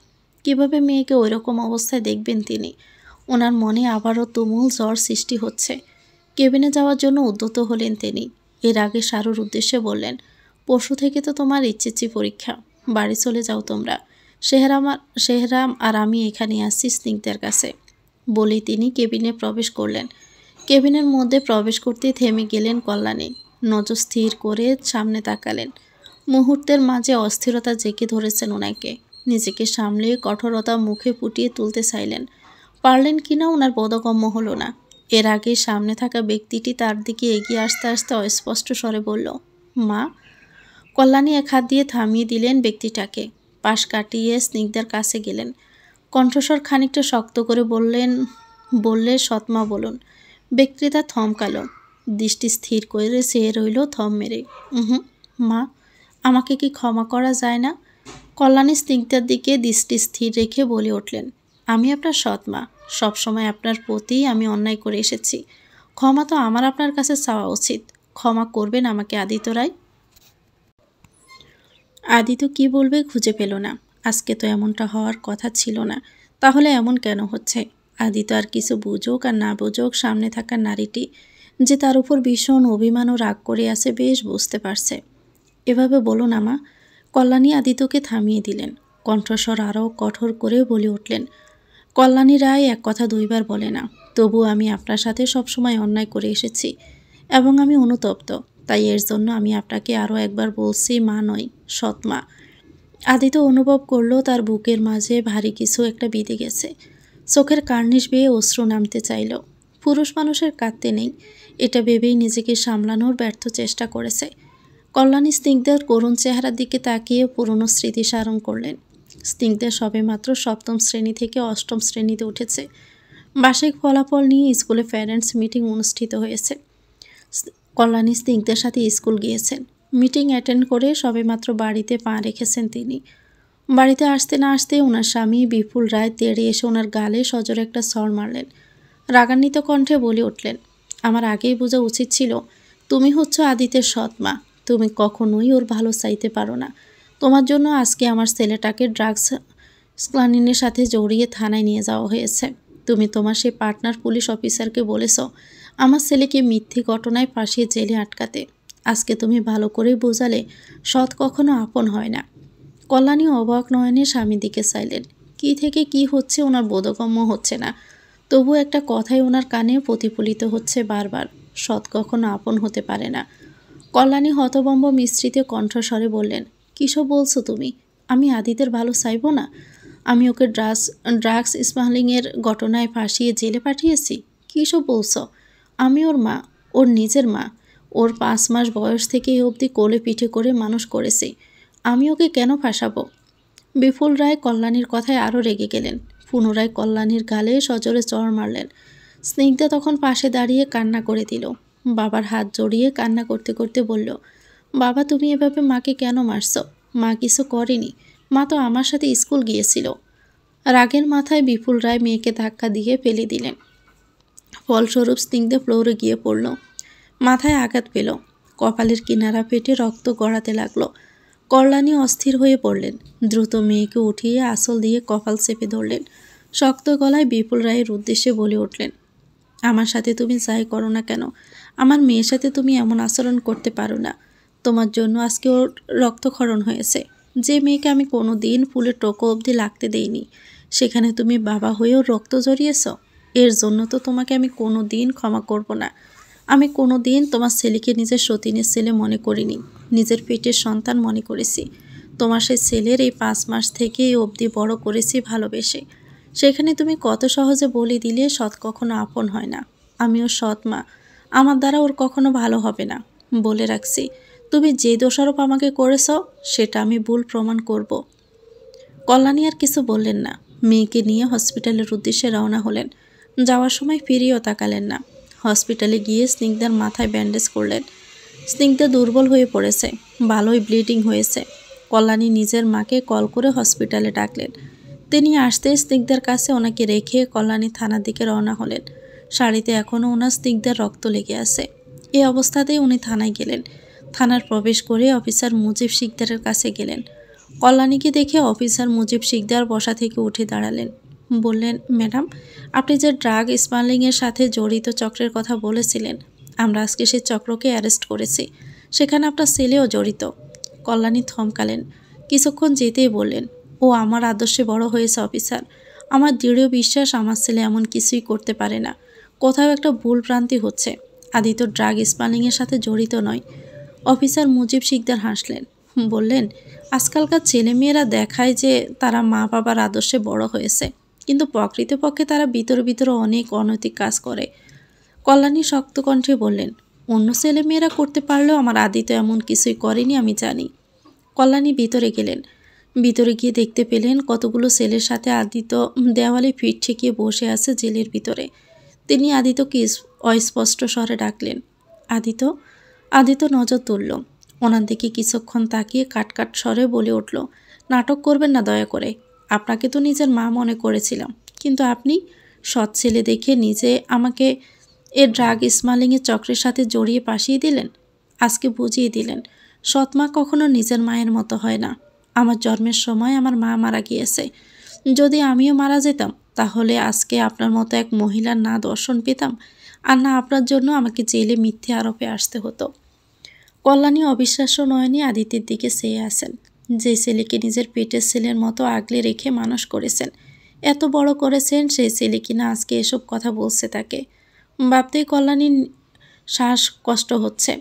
কিভাবে মেয়েকে ওইরকম অবস্থায় দেখবেন তিনি? ওনার মনে আবারও তুমুল জ্বর সৃষ্টি হচ্ছে। কেবিনে যাওয়ার জন্য উদ্যত হলেন তিনি। এর আগে শারুর উদ্দেশ্যে বললেন, পরশু থেকে তো তোমার ইচ্ছেচি পরীক্ষা, বাড়ি চলে যাও তোমরা। শেহরাম আর আমি এখানে আসছি স্নিগ্ধার কাছে। বলেই তিনি কেবিনে প্রবেশ করলেন। কেবিনের মধ্যে প্রবেশ করতে থেমে গেলেন কল্যাণী। নজর স্থির করে সামনে তাকালেন। মুহূর্তের মাঝে অস্থিরতা জেঁকে ধরেছেন ওনাকে। নিজেকে সামলে কঠোরতা মুখে ফুটিয়ে তুলতে চাইলেন। পারলেন কিনা ওনার বোধগম্য হলো না। এর আগে সামনে থাকা ব্যক্তিটি তার দিকে এগিয়ে আসতে আসতে অস্পষ্ট স্বরে বলল, মা। কল্যাণী এক হাত দিয়ে থামিয়ে দিলেন ব্যক্তিটাকে। পাশ কাটিয়ে স্নিগ্ধার কাছে গেলেন। কণ্ঠস্বর খানিকটা শক্ত করে বললে সৎমা বলুন। ব্যক্তিটা থমকালো। দৃষ্টি স্থির করে চেয়ে রইল থম মেরে। মা, আমাকে কি ক্ষমা করা যায় না? কল্যাণী স্নিগ্ধার দিকে দৃষ্টি স্থির রেখে বলে উঠলেন, আমি আপনার সৎমা। সবসময় আপনার প্রতি আমি অন্যায় করে এসেছি। ক্ষমা তো আমার আপনার কাছে চাওয়া উচিত। ক্ষমা করবেন আমাকে আদিত্য রায়। আদিত্য কি বলবে খুঁজে পেল না। আজকে তো এমনটা হওয়ার কথা ছিল না, তাহলে এমন কেন হচ্ছে? আদিত্য আর কিছু বুঝুক আর না বুঝুক, সামনে থাকা নারীটি যে তার উপর ভীষণ অভিমান ও রাগ করে আছে বেশ বুঝতে পারছে। এভাবে বলো না মা। কল্যাণী আদিত্যকে থামিয়ে দিলেন। কণ্ঠস্বর আরও কঠোর করে বলে উঠলেন, কল্যাণী রায় এক কথা দুইবার বলে না। তবু আমি আপনার সাথে সবসময় অন্যায় করে এসেছি এবং আমি অনুতপ্ত। তাই এর জন্য আমি আপনাকে আরও একবার বলছি, মা নয়, সৎ মা। আদিত্য অনুভব করলো তার বুকের মাঝে ভারী কিছু একটা বিঁধে গেছে। চোখের কার্নিশ বেয়ে অশ্রু নামতে চাইল। পুরুষ মানুষের কাঁদতে নেই, এটা ভেবেই নিজেকে সামলানোর ব্যর্থ চেষ্টা করেছে। কল্যাণী স্নিগ্ধার করুণ চেহারার দিকে তাকিয়ে পুরনো স্মৃতি স্মরণ করলেন। স্নিগ্ধা সবেমাত্র সপ্তম শ্রেণী থেকে অষ্টম শ্রেণীতে উঠেছে। বার্ষিক ফলাফল নিয়ে স্কুলে প্যারেন্টস মিটিং অনুষ্ঠিত হয়েছে। কল্যাণী স্নিগ্ধার সাথে স্কুল গিয়েছেন। মিটিং অ্যাটেন্ড করে সবেমাত্র বাড়িতে পা রেখেছেন তিনি। বাড়িতে আসতে না আসতে ওনার স্বামী বিপুল রায় তেড়ে এসে ওনার গালে সজোরে একটা সর মারলেন। রাগান্বিত কণ্ঠে বলে উঠলেন, আমার আগেই বোঝা উচিত ছিল তুমি হচ্ছ আদিতের সৎ মা। তুমি কখনোই ওর ভালো চাইতে পারো না। তোমার জন্য আজকে আমার ছেলেটাকে ড্রাগস স্ক্লানিনের সাথে জড়িয়ে থানায় নিয়ে যাওয়া হয়েছে। তুমি তোমার সেই পার্টনার পুলিশ অফিসারকে বলেছ আমার ছেলেকে মিথ্যে ঘটনায় ফাঁসিয়ে জেলে আটকাতে। আজকে তুমি ভালো করেই বোঝালে সৎ কখনো আপন হয় না। কল্যাণী অবাক নয়নে স্বামীর দিকে চাইলেন। কি থেকে কি হচ্ছে ওনার বোধগম্য হচ্ছে না, তবু একটা কথাই ওনার কানে প্রতিফলিত হচ্ছে বারবার, সৎ কখনো আপন হতে পারে না। কল্যাণী হতভম্ব মিশ্রিত কণ্ঠস্বরে বললেন, কিসব বলছো তুমি? আমি আদিতের ভালো চাইব না? আমি ওকে ড্রাগস স্মাগলিংয়ের ঘটনায় ফাঁসিয়ে জেলে পাঠিয়েছি? কিসব বলছো? আমি ওর মা, ওর নিজের মা। ওর 5 মাস বয়স থেকে এই অবধি কোলে পিঠে করে মানুষ করেছি। আমি ওকে কেন ফাঁসাবো? বিপুল রায় কল্যাণীর কথায় আরও রেগে গেলেন। পুনরায় কল্যাণীর গালে সজোরে চড় মারলেন। স্নিগ্ধা তখন পাশে দাঁড়িয়ে কান্না করে দিল। বাবার হাত জড়িয়ে কান্না করতে করতে বলল, বাবা তুমি এভাবে মাকে কেন মারছ? মা কিছু করেনি, মা তো আমার সাথে স্কুল গিয়েছিল। রাগের মাথায় বিপুল রায় মেয়েকে ধাক্কা দিয়ে ফেলে দিলেন। ফলস্বরূপ স্নিগ্ধা ফ্লোরে গিয়ে পড়ল। মাথায় আঘাত পেল, কপালের কিনারা পেটে রক্ত গড়াতে লাগলো। কল্যাণী অস্থির হয়ে পড়লেন। দ্রুত মেয়েকে উঠিয়ে আঁচল দিয়ে কপাল চেপে ধরলেন। শক্ত গলায় বিপুল রায়ের উদ্দেশ্যে বলে উঠলেন, আমার সাথে তুমি যাই করো না কেন, আমার মেয়ের সাথে তুমি এমন আচরণ করতে পারো না। তোমার জন্য আজকে ওর রক্তক্ষরণ হয়েছে। যে মেয়েকে আমি কোনো দিন ফুলের টোকা অবধি লাগতে দেইনি, সেখানে তুমি বাবা হয়েও রক্ত জড়িয়েছ। এর জন্য তো তোমাকে আমি কোনো দিন ক্ষমা করব না। আমি কোনো দিন তোমার ছেলেকে নিজের সতীনের ছেলে মনে করিনি, নিজের পেটের সন্তান মনে করেছি। তোমার সেই ছেলের এই 5 মাস থেকে এই অবধি বড় করেছি ভালোবেসে। সেখানে তুমি কত সহজে বলে দিলে সৎ কখনো আপন হয় না। আমিও সৎ মা, আমার দ্বারা ওর কখনো ভালো হবে না। বলে রাখছি, তুমি যে দোষারোপ আমাকে করেছ সেটা আমি ভুল প্রমাণ করব। কল্যাণী আর কিছু বললেন না। মেয়েকে নিয়ে হসপিটালের উদ্দেশ্যে রওনা হলেন। যাওয়ার সময় ফিরিয়েও তাকালেন না। হসপিটালে গিয়ে স্নিগ্ধার মাথায় ব্যান্ডেজ করলেন। স্নিগ্ধা দুর্বল হয়ে পড়েছে, ভালোই ব্লিডিং হয়েছে। কল্যাণী নিজের মাকে কল করে হসপিটালে ডাকলেন। তিনি আসতে স্নিগ্ধার কাছে ওনাকে রেখে কল্যাণী থানার দিকে রওনা হলেন। শাড়িতে এখনও ওনার স্নিগ্ধার রক্ত লেগে আছে। এই অবস্থাতেই উনি থানায় গেলেন। থানার প্রবেশ করে অফিসার মুজিব শিকদারের কাছে গেলেন। কল্যাণীকে দেখে অফিসার মুজিব শিকদার বসা থেকে উঠে দাঁড়ালেন। বললেন, ম্যাডাম, আপনি যে ড্রাগ স্মাগলিংয়ের সাথে জড়িত চক্রের কথা বলেছিলেন, আমরা আজকে সেই চক্রকে অ্যারেস্ট করেছি। সেখানে আপনার ছেলেও জড়িত। কল্যাণী থমকালেন। কিছুক্ষণ যেতেই বললেন, ও আমার আদর্শে বড় হয়েছে অফিসার। আমার দৃঢ় বিশ্বাস আমার ছেলে এমন কিছুই করতে পারে না। কোথাও একটা ভুল ভ্রান্তি হচ্ছে। আদিত্য ড্রাগ স্মাগলিংয়ের সাথে জড়িত নয়। অফিসার মুজিব শিকদার হাসলেন। বললেন, আজকালকার ছেলেমেয়েরা দেখায় যে তারা মা বাবার আদর্শে বড় হয়েছে, কিন্তু প্রকৃতপক্ষে তারা ভিতরে ভিতরে অনেক অনৈতিক কাজ করে। কল্যাণী শক্ত কণ্ঠে বললেন, অন্য ছেলেমেয়েরা করতে পারলেও আমার আদিত্য এমন কিছুই করেনি, আমি জানি। কল্যাণী ভিতরে গেলেন। ভিতরে গিয়ে দেখতে পেলেন কতগুলো ছেলের সাথে আদিত্য দেওয়ালে পিঠ ঠেকিয়ে বসে আছে জেলের ভিতরে। তিনি আদিত্যকে অস্পষ্ট স্বরে ডাকলেন, আদিত্য। আদিত্য নজর তুলল। ওনার দিকে কিছুক্ষণ তাকিয়ে কাটকাট স্বরে বলে উঠল, নাটক করবেন না দয়া করে। আপনাকে তো নিজের মা মনে করেছিলাম, কিন্তু আপনি সৎ ছেলে দেখে নিজে আমাকে এ ড্রাগ স্মাগলিংয়ের চক্রের সাথে জড়িয়ে পাঠিয়ে দিলেন। আজকে বুঝিয়ে দিলেন, সৎ মা কখনো নিজের মায়ের মতো হয় না। আমার জন্মের সময় আমার মা মারা গিয়েছে। যদি আমিও মারা যেতাম, তাহলে আজকে আপনার মতো এক মহিলার না দর্শন পেতাম, আর না আপনার জন্য আমাকে জেলে মিথ্যে আরোপে আসতে হতো। কল্যাণী অবিশ্বাস্য নয়নে আদিত্যের দিকে চেয়ে আছেন। যে ছেলেকে নিজের পেটের ছেলের মতো আগলে রেখে মানুষ করেছেন, এত বড় করেছেন, সেই ছেলে কিনা আজকে এসব কথা বলছে তাকে। ভাবতেই কল্যাণীর শ্বাস কষ্ট হচ্ছে।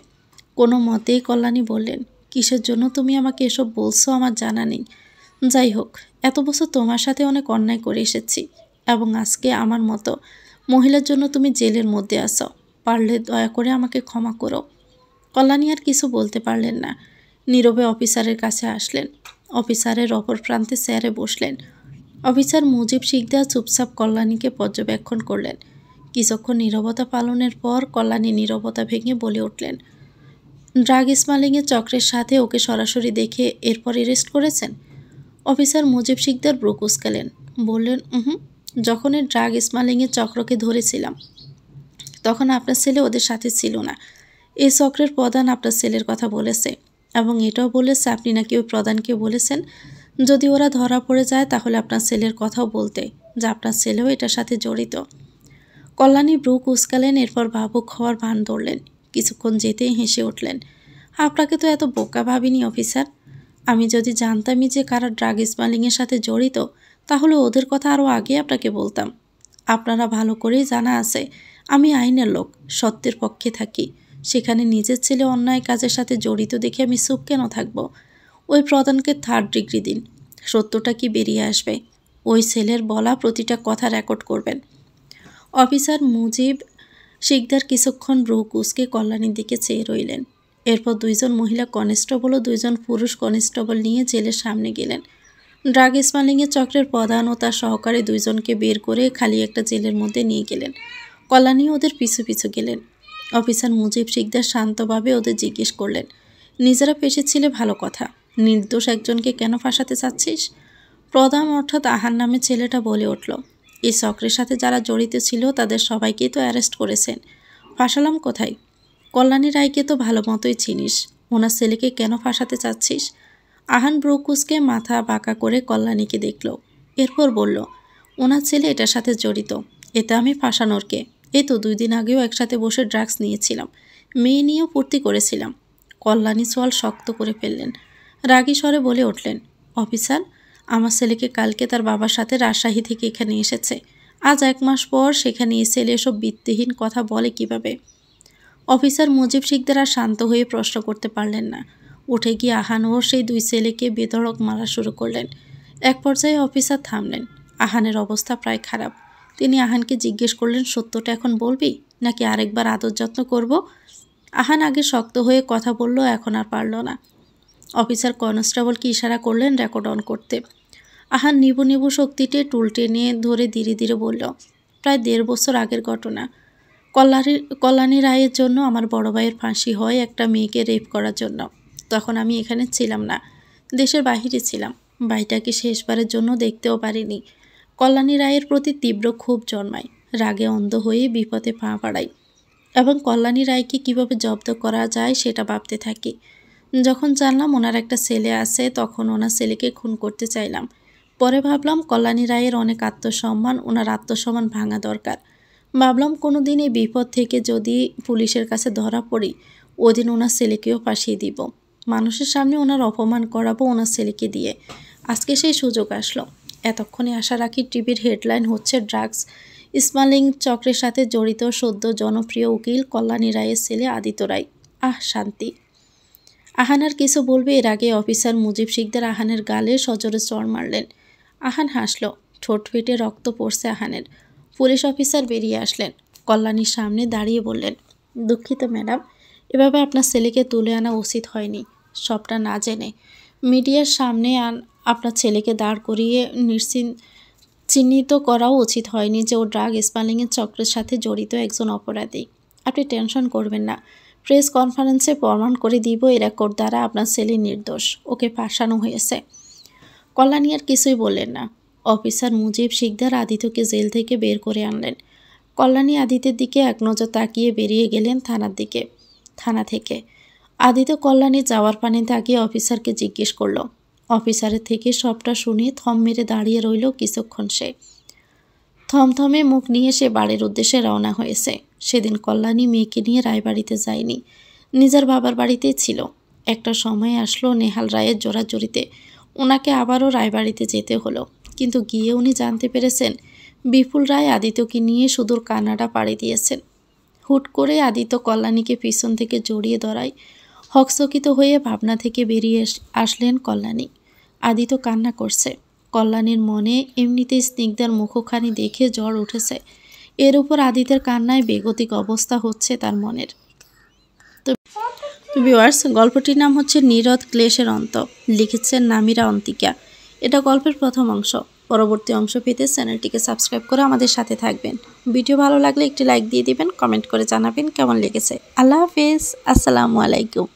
কোনো মতেই কল্যাণী বললেন, কিসের জন্য তুমি আমাকে এসব বলছো আমার জানা নেই। যাই হোক, এত বছর তোমার সাথে অনেক অন্যায় করে এসেছি, এবং আজকে আমার মতো মহিলার জন্য তুমি জেলের মধ্যে আছো। পারলে দয়া করে আমাকে ক্ষমা করো। কল্যাণী আর কিছু বলতে পারলেন না। নীরবে অফিসারের কাছে আসলেন। অফিসারের অপর প্রান্তে চেয়ারে বসলেন। অফিসার মুজিব শিকদার চুপচাপ কল্যাণীকে পর্যবেক্ষণ করলেন। কিছুক্ষণ নীরবতা পালনের পর কল্যাণী নীরবতা ভেঙে বলে উঠলেন, ড্রাগ স্মাগলিংয়ের চক্রের সাথে ওকে সরাসরি দেখে এরপর অ্যারেস্ট করেছেন? অফিসার মুজিব শিকদার ব্রু কুঁচকালেন, বললেন, যখন এই ড্রাগ স্মাগলিংয়ের চক্রকে ধরেছিলাম তখন আপনার ছেলে ওদের সাথে ছিল না। এই চক্রের প্রধান আপনার ছেলের কথা বলেছে এবং এটাও বলেছে আপনি নাকি ওই প্রধানকে বলেছেন যদি ওরা ধরা পড়ে যায় তাহলে আপনার ছেলের কথাও বলতে, যে আপনার ছেলেও এটার সাথে জড়িত। কল্যাণী ব্রু কুঁচকালেন, এরপর ভাবুক হওয়ার ভান ধরলেন। কিছুক্ষণ যেতেই হেসে উঠলেন। আপনাকে তো এত বোকা ভাবিনি অফিসার। আমি যদি জানতামই যে কারা ড্রাগ স্মাগলিংয়ের সাথে জড়িত তাহলে ওদের কথা আরও আগে আপনাকে বলতাম। আপনারা ভালো করেই জানা আছে আমি আইনের লোক, সত্যের পক্ষে থাকি। সেখানে নিজের ছেলে অন্যায় কাজের সাথে জড়িত দেখে আমি চুপ কেন থাকব? ওই প্রধানকে 3rd ডিগ্রি দিন, সত্যটা কি বেরিয়ে আসবে। ওই ছেলের বলা প্রতিটা কথা রেকর্ড করবেন। অফিসার মুজিব শিকদার কিছুক্ষণ ব্রু কুঁচকে কল্যাণীর দিকে চেয়ে রইলেন। এরপর 2জন মহিলা কনস্টেবল ও 2জন পুরুষ কনস্টেবল নিয়ে জেলের সামনে গেলেন। ড্রাগ স্মাগলিংয়ের চক্রের প্রধান ও তার সহকারী 2জনকে বের করে খালি একটা জেলের মধ্যে নিয়ে গেলেন। কল্যাণী ওদের পিছু পিছু গেলেন। অফিসার মুজিব শিকদার শান্তভাবে ওদের জিজ্ঞেস করলেন, নিজেরা পেশে ছিলে ভালো কথা, নির্দোষ একজনকে কেন ফাঁসাতে চাচ্ছিস? প্রধান অর্থাৎ আহান নামে ছেলেটা বলে উঠল, এই চক্রের সাথে যারা জড়িত ছিল তাদের সবাইকেই তো অ্যারেস্ট করেছেন, ফাঁসালাম কোথায়? কল্যাণী রায়কে তো ভালো মতোই চিনিস, ওনার ছেলেকে কেন ফাঁসাতে চাচ্ছিস? আহান ব্রুকুসকে মাথা বাঁকা করে কল্যাণীকে দেখল, এরপর বলল, ওনার ছেলে এটার সাথে জড়িত, এতে আমি ফাঁসানোর কে? এই তো 2 দিন আগেও একসাথে বসে ড্রাগস নিয়েছিলাম, মেয়ে নিয়েও ফুর্তি করেছিলাম। কল্যাণী সোয়াল শক্ত করে ফেললেন। রাগী স্বরে বলে উঠলেন, অফিসার, আমার ছেলেকে কালকে তার বাবার সাথে রাজশাহী থেকে এখানে এসেছে, আজ 1 মাস পর সেখানে এসে এসব ভিত্তিহীন কথা বলে কিভাবে? অফিসার মুজিব শিকদার আর শান্ত হয়ে প্রশ্ন করতে পারলেন না। উঠে গিয়ে আহান ও সেই 2 ছেলেকে বেধড়ক মারা শুরু করলেন। এক পর্যায়ে অফিসার থামলেন। আহানের অবস্থা প্রায় খারাপ। তিনি আহানকে জিজ্ঞেস করলেন, সত্যটা এখন বলবি নাকি আরেকবার আদর যত্ন করব? আহান আগে শক্ত হয়ে কথা বলল, এখন আর পারল না। অফিসার কনস্টেবলকে ইশারা করলেন রেকর্ড অন করতে। আহান নিবু নিবু শক্তিতে টুল টেনে ধরে ধীরে ধীরে বলল, প্রায় 1.5 বছর আগের ঘটনা। কল্যাণী রায়ের জন্য আমার বড় ভাইয়ের ফাঁসি হয় একটা মেয়েকে রেপ করার জন্য। তখন আমি এখানে ছিলাম না, দেশের বাহিরে ছিলাম। ভাইটাকে শেষবারের জন্য দেখতেও পারিনি। কল্যাণী রায়ের প্রতি তীব্র ক্ষোভ জন্মায়, রাগে অন্ধ হয়ে বিপদে পা বাড়াই এবং কল্যাণী রায়কে কীভাবে জব্দ করা যায় সেটা ভাবতে থাকি। যখন জানলাম ওনার একটা ছেলে আছে তখন ওনার ছেলেকে খুন করতে চাইলাম। পরে ভাবলাম কল্যাণী রায়ের অনেক আত্মসম্মান, ওনার আত্মসম্মান ভাঙা দরকার। ভাবলাম কোনো দিন এই বিপদ থেকে যদি পুলিশের কাছে ধরা পড়ি ওদিন ওনার ছেলেকেও ফাঁসিয়ে দিব, মানুষের সামনে ওনার অপমান করাবো ওনার ছেলেকে দিয়ে। আজকে সেই সুযোগ আসলো। এতক্ষণে আশা রাখি টিভির হেডলাইন হচ্ছে ড্রাগস স্মাগলিং চক্রের সাথে জড়িত সদ্য জনপ্রিয় উকিল কল্যাণী রায়ের ছেলে আদিত্য রায়। আহ, শান্তি। আহান আর কিছু বলবে এর আগে অফিসার মুজিব শিকদার আহানের গালে সজোরে চড় মারলেন। আহান হাসল, ঠোঁট ফেটে রক্ত পড়ছে আহানের। পুলিশ অফিসার বেরিয়ে আসলেন, কল্যাণীর সামনে দাঁড়িয়ে বললেন, দুঃখিত ম্যাডাম, এভাবে আপনার ছেলেকে তুলে আনা উচিত হয়নি। সবটা না জেনে মিডিয়ার সামনে আপনার ছেলেকে দাঁড় করিয়ে চিহ্নিত করাও উচিত হয়নি যে ও ড্রাগ স্মাগলিংয়ের চক্রের সাথে জড়িত একজন অপরাধী। আপনি টেনশন করবেন না, প্রেস কনফারেন্সে প্রমাণ করে দিব এই রেকর্ড দ্বারা আপনার ছেলে নির্দোষ, ওকে ফাঁসানো হয়েছে। কল্যাণী আর কিছুই বললেন না। অফিসার মুজিব শিকদার আদিত্যকে জেল থেকে বের করে আনলেন। কল্যাণী আদিত্যের দিকে এক নজর তাকিয়ে বেরিয়ে গেলেন থানা থেকে। আদিত্য কল্যাণী যাওয়ার পানে তাকিয়ে অফিসারকে জিজ্ঞেস করল। অফিসারের থেকে সবটা শুনে থম মেরে দাঁড়িয়ে রইল কিছুক্ষণ। সে থমথমে মুখ নিয়ে সে বাড়ির উদ্দেশ্যে রওনা হয়েছে। সেদিন কল্যাণী মেয়েকে নিয়ে রায়বাড়িতে যায়নি, নিজের বাবার বাড়িতেই ছিল। একটা সময় আসলো নেহাল রায়ের জোরাজুরিতে ওনাকে আবারও রায়বাড়িতে যেতে হলো। কিন্তু গিয়ে উনি জানতে পেরেছেন বিপুল রায় আদিত্যকে নিয়ে সুদূর কানাডা পাড়ি দিয়েছেন। হুট করে আদিত্য কল্যাণীকে পিছন থেকে জড়িয়ে ধরায় হকচকিত হয়ে ভাবনা থেকে বেরিয়ে আসলেন কল্যাণী। আদিত্য কান্না করছে। কল্যাণীর মনে এমনিতেই স্নিগ্ধার মুখখানি দেখে জ্বর উঠেছে। এর উপর আদিত্যের কান্নায় বেগতিক অবস্থা হচ্ছে তার মনের। তো ভিউয়ার্স, গল্পটির নাম হচ্ছে নীরদ ক্লেশের অন্ত, লিখেছেন নামিরা অন্তিকা। এটা গল্পের প্রথম অংশ। পরবর্তী অংশ পেতে চ্যানেলটিকে সাবস্ক্রাইব করে আমাদের সাথে থাকবেন। ভিডিও ভালো লাগলে একটি লাইক দিয়ে দিবেন, কমেন্ট করে জানাবেন কেমন লেগেছে। আল্লাহ হাফেজ, আসসালামু আলাইকুম।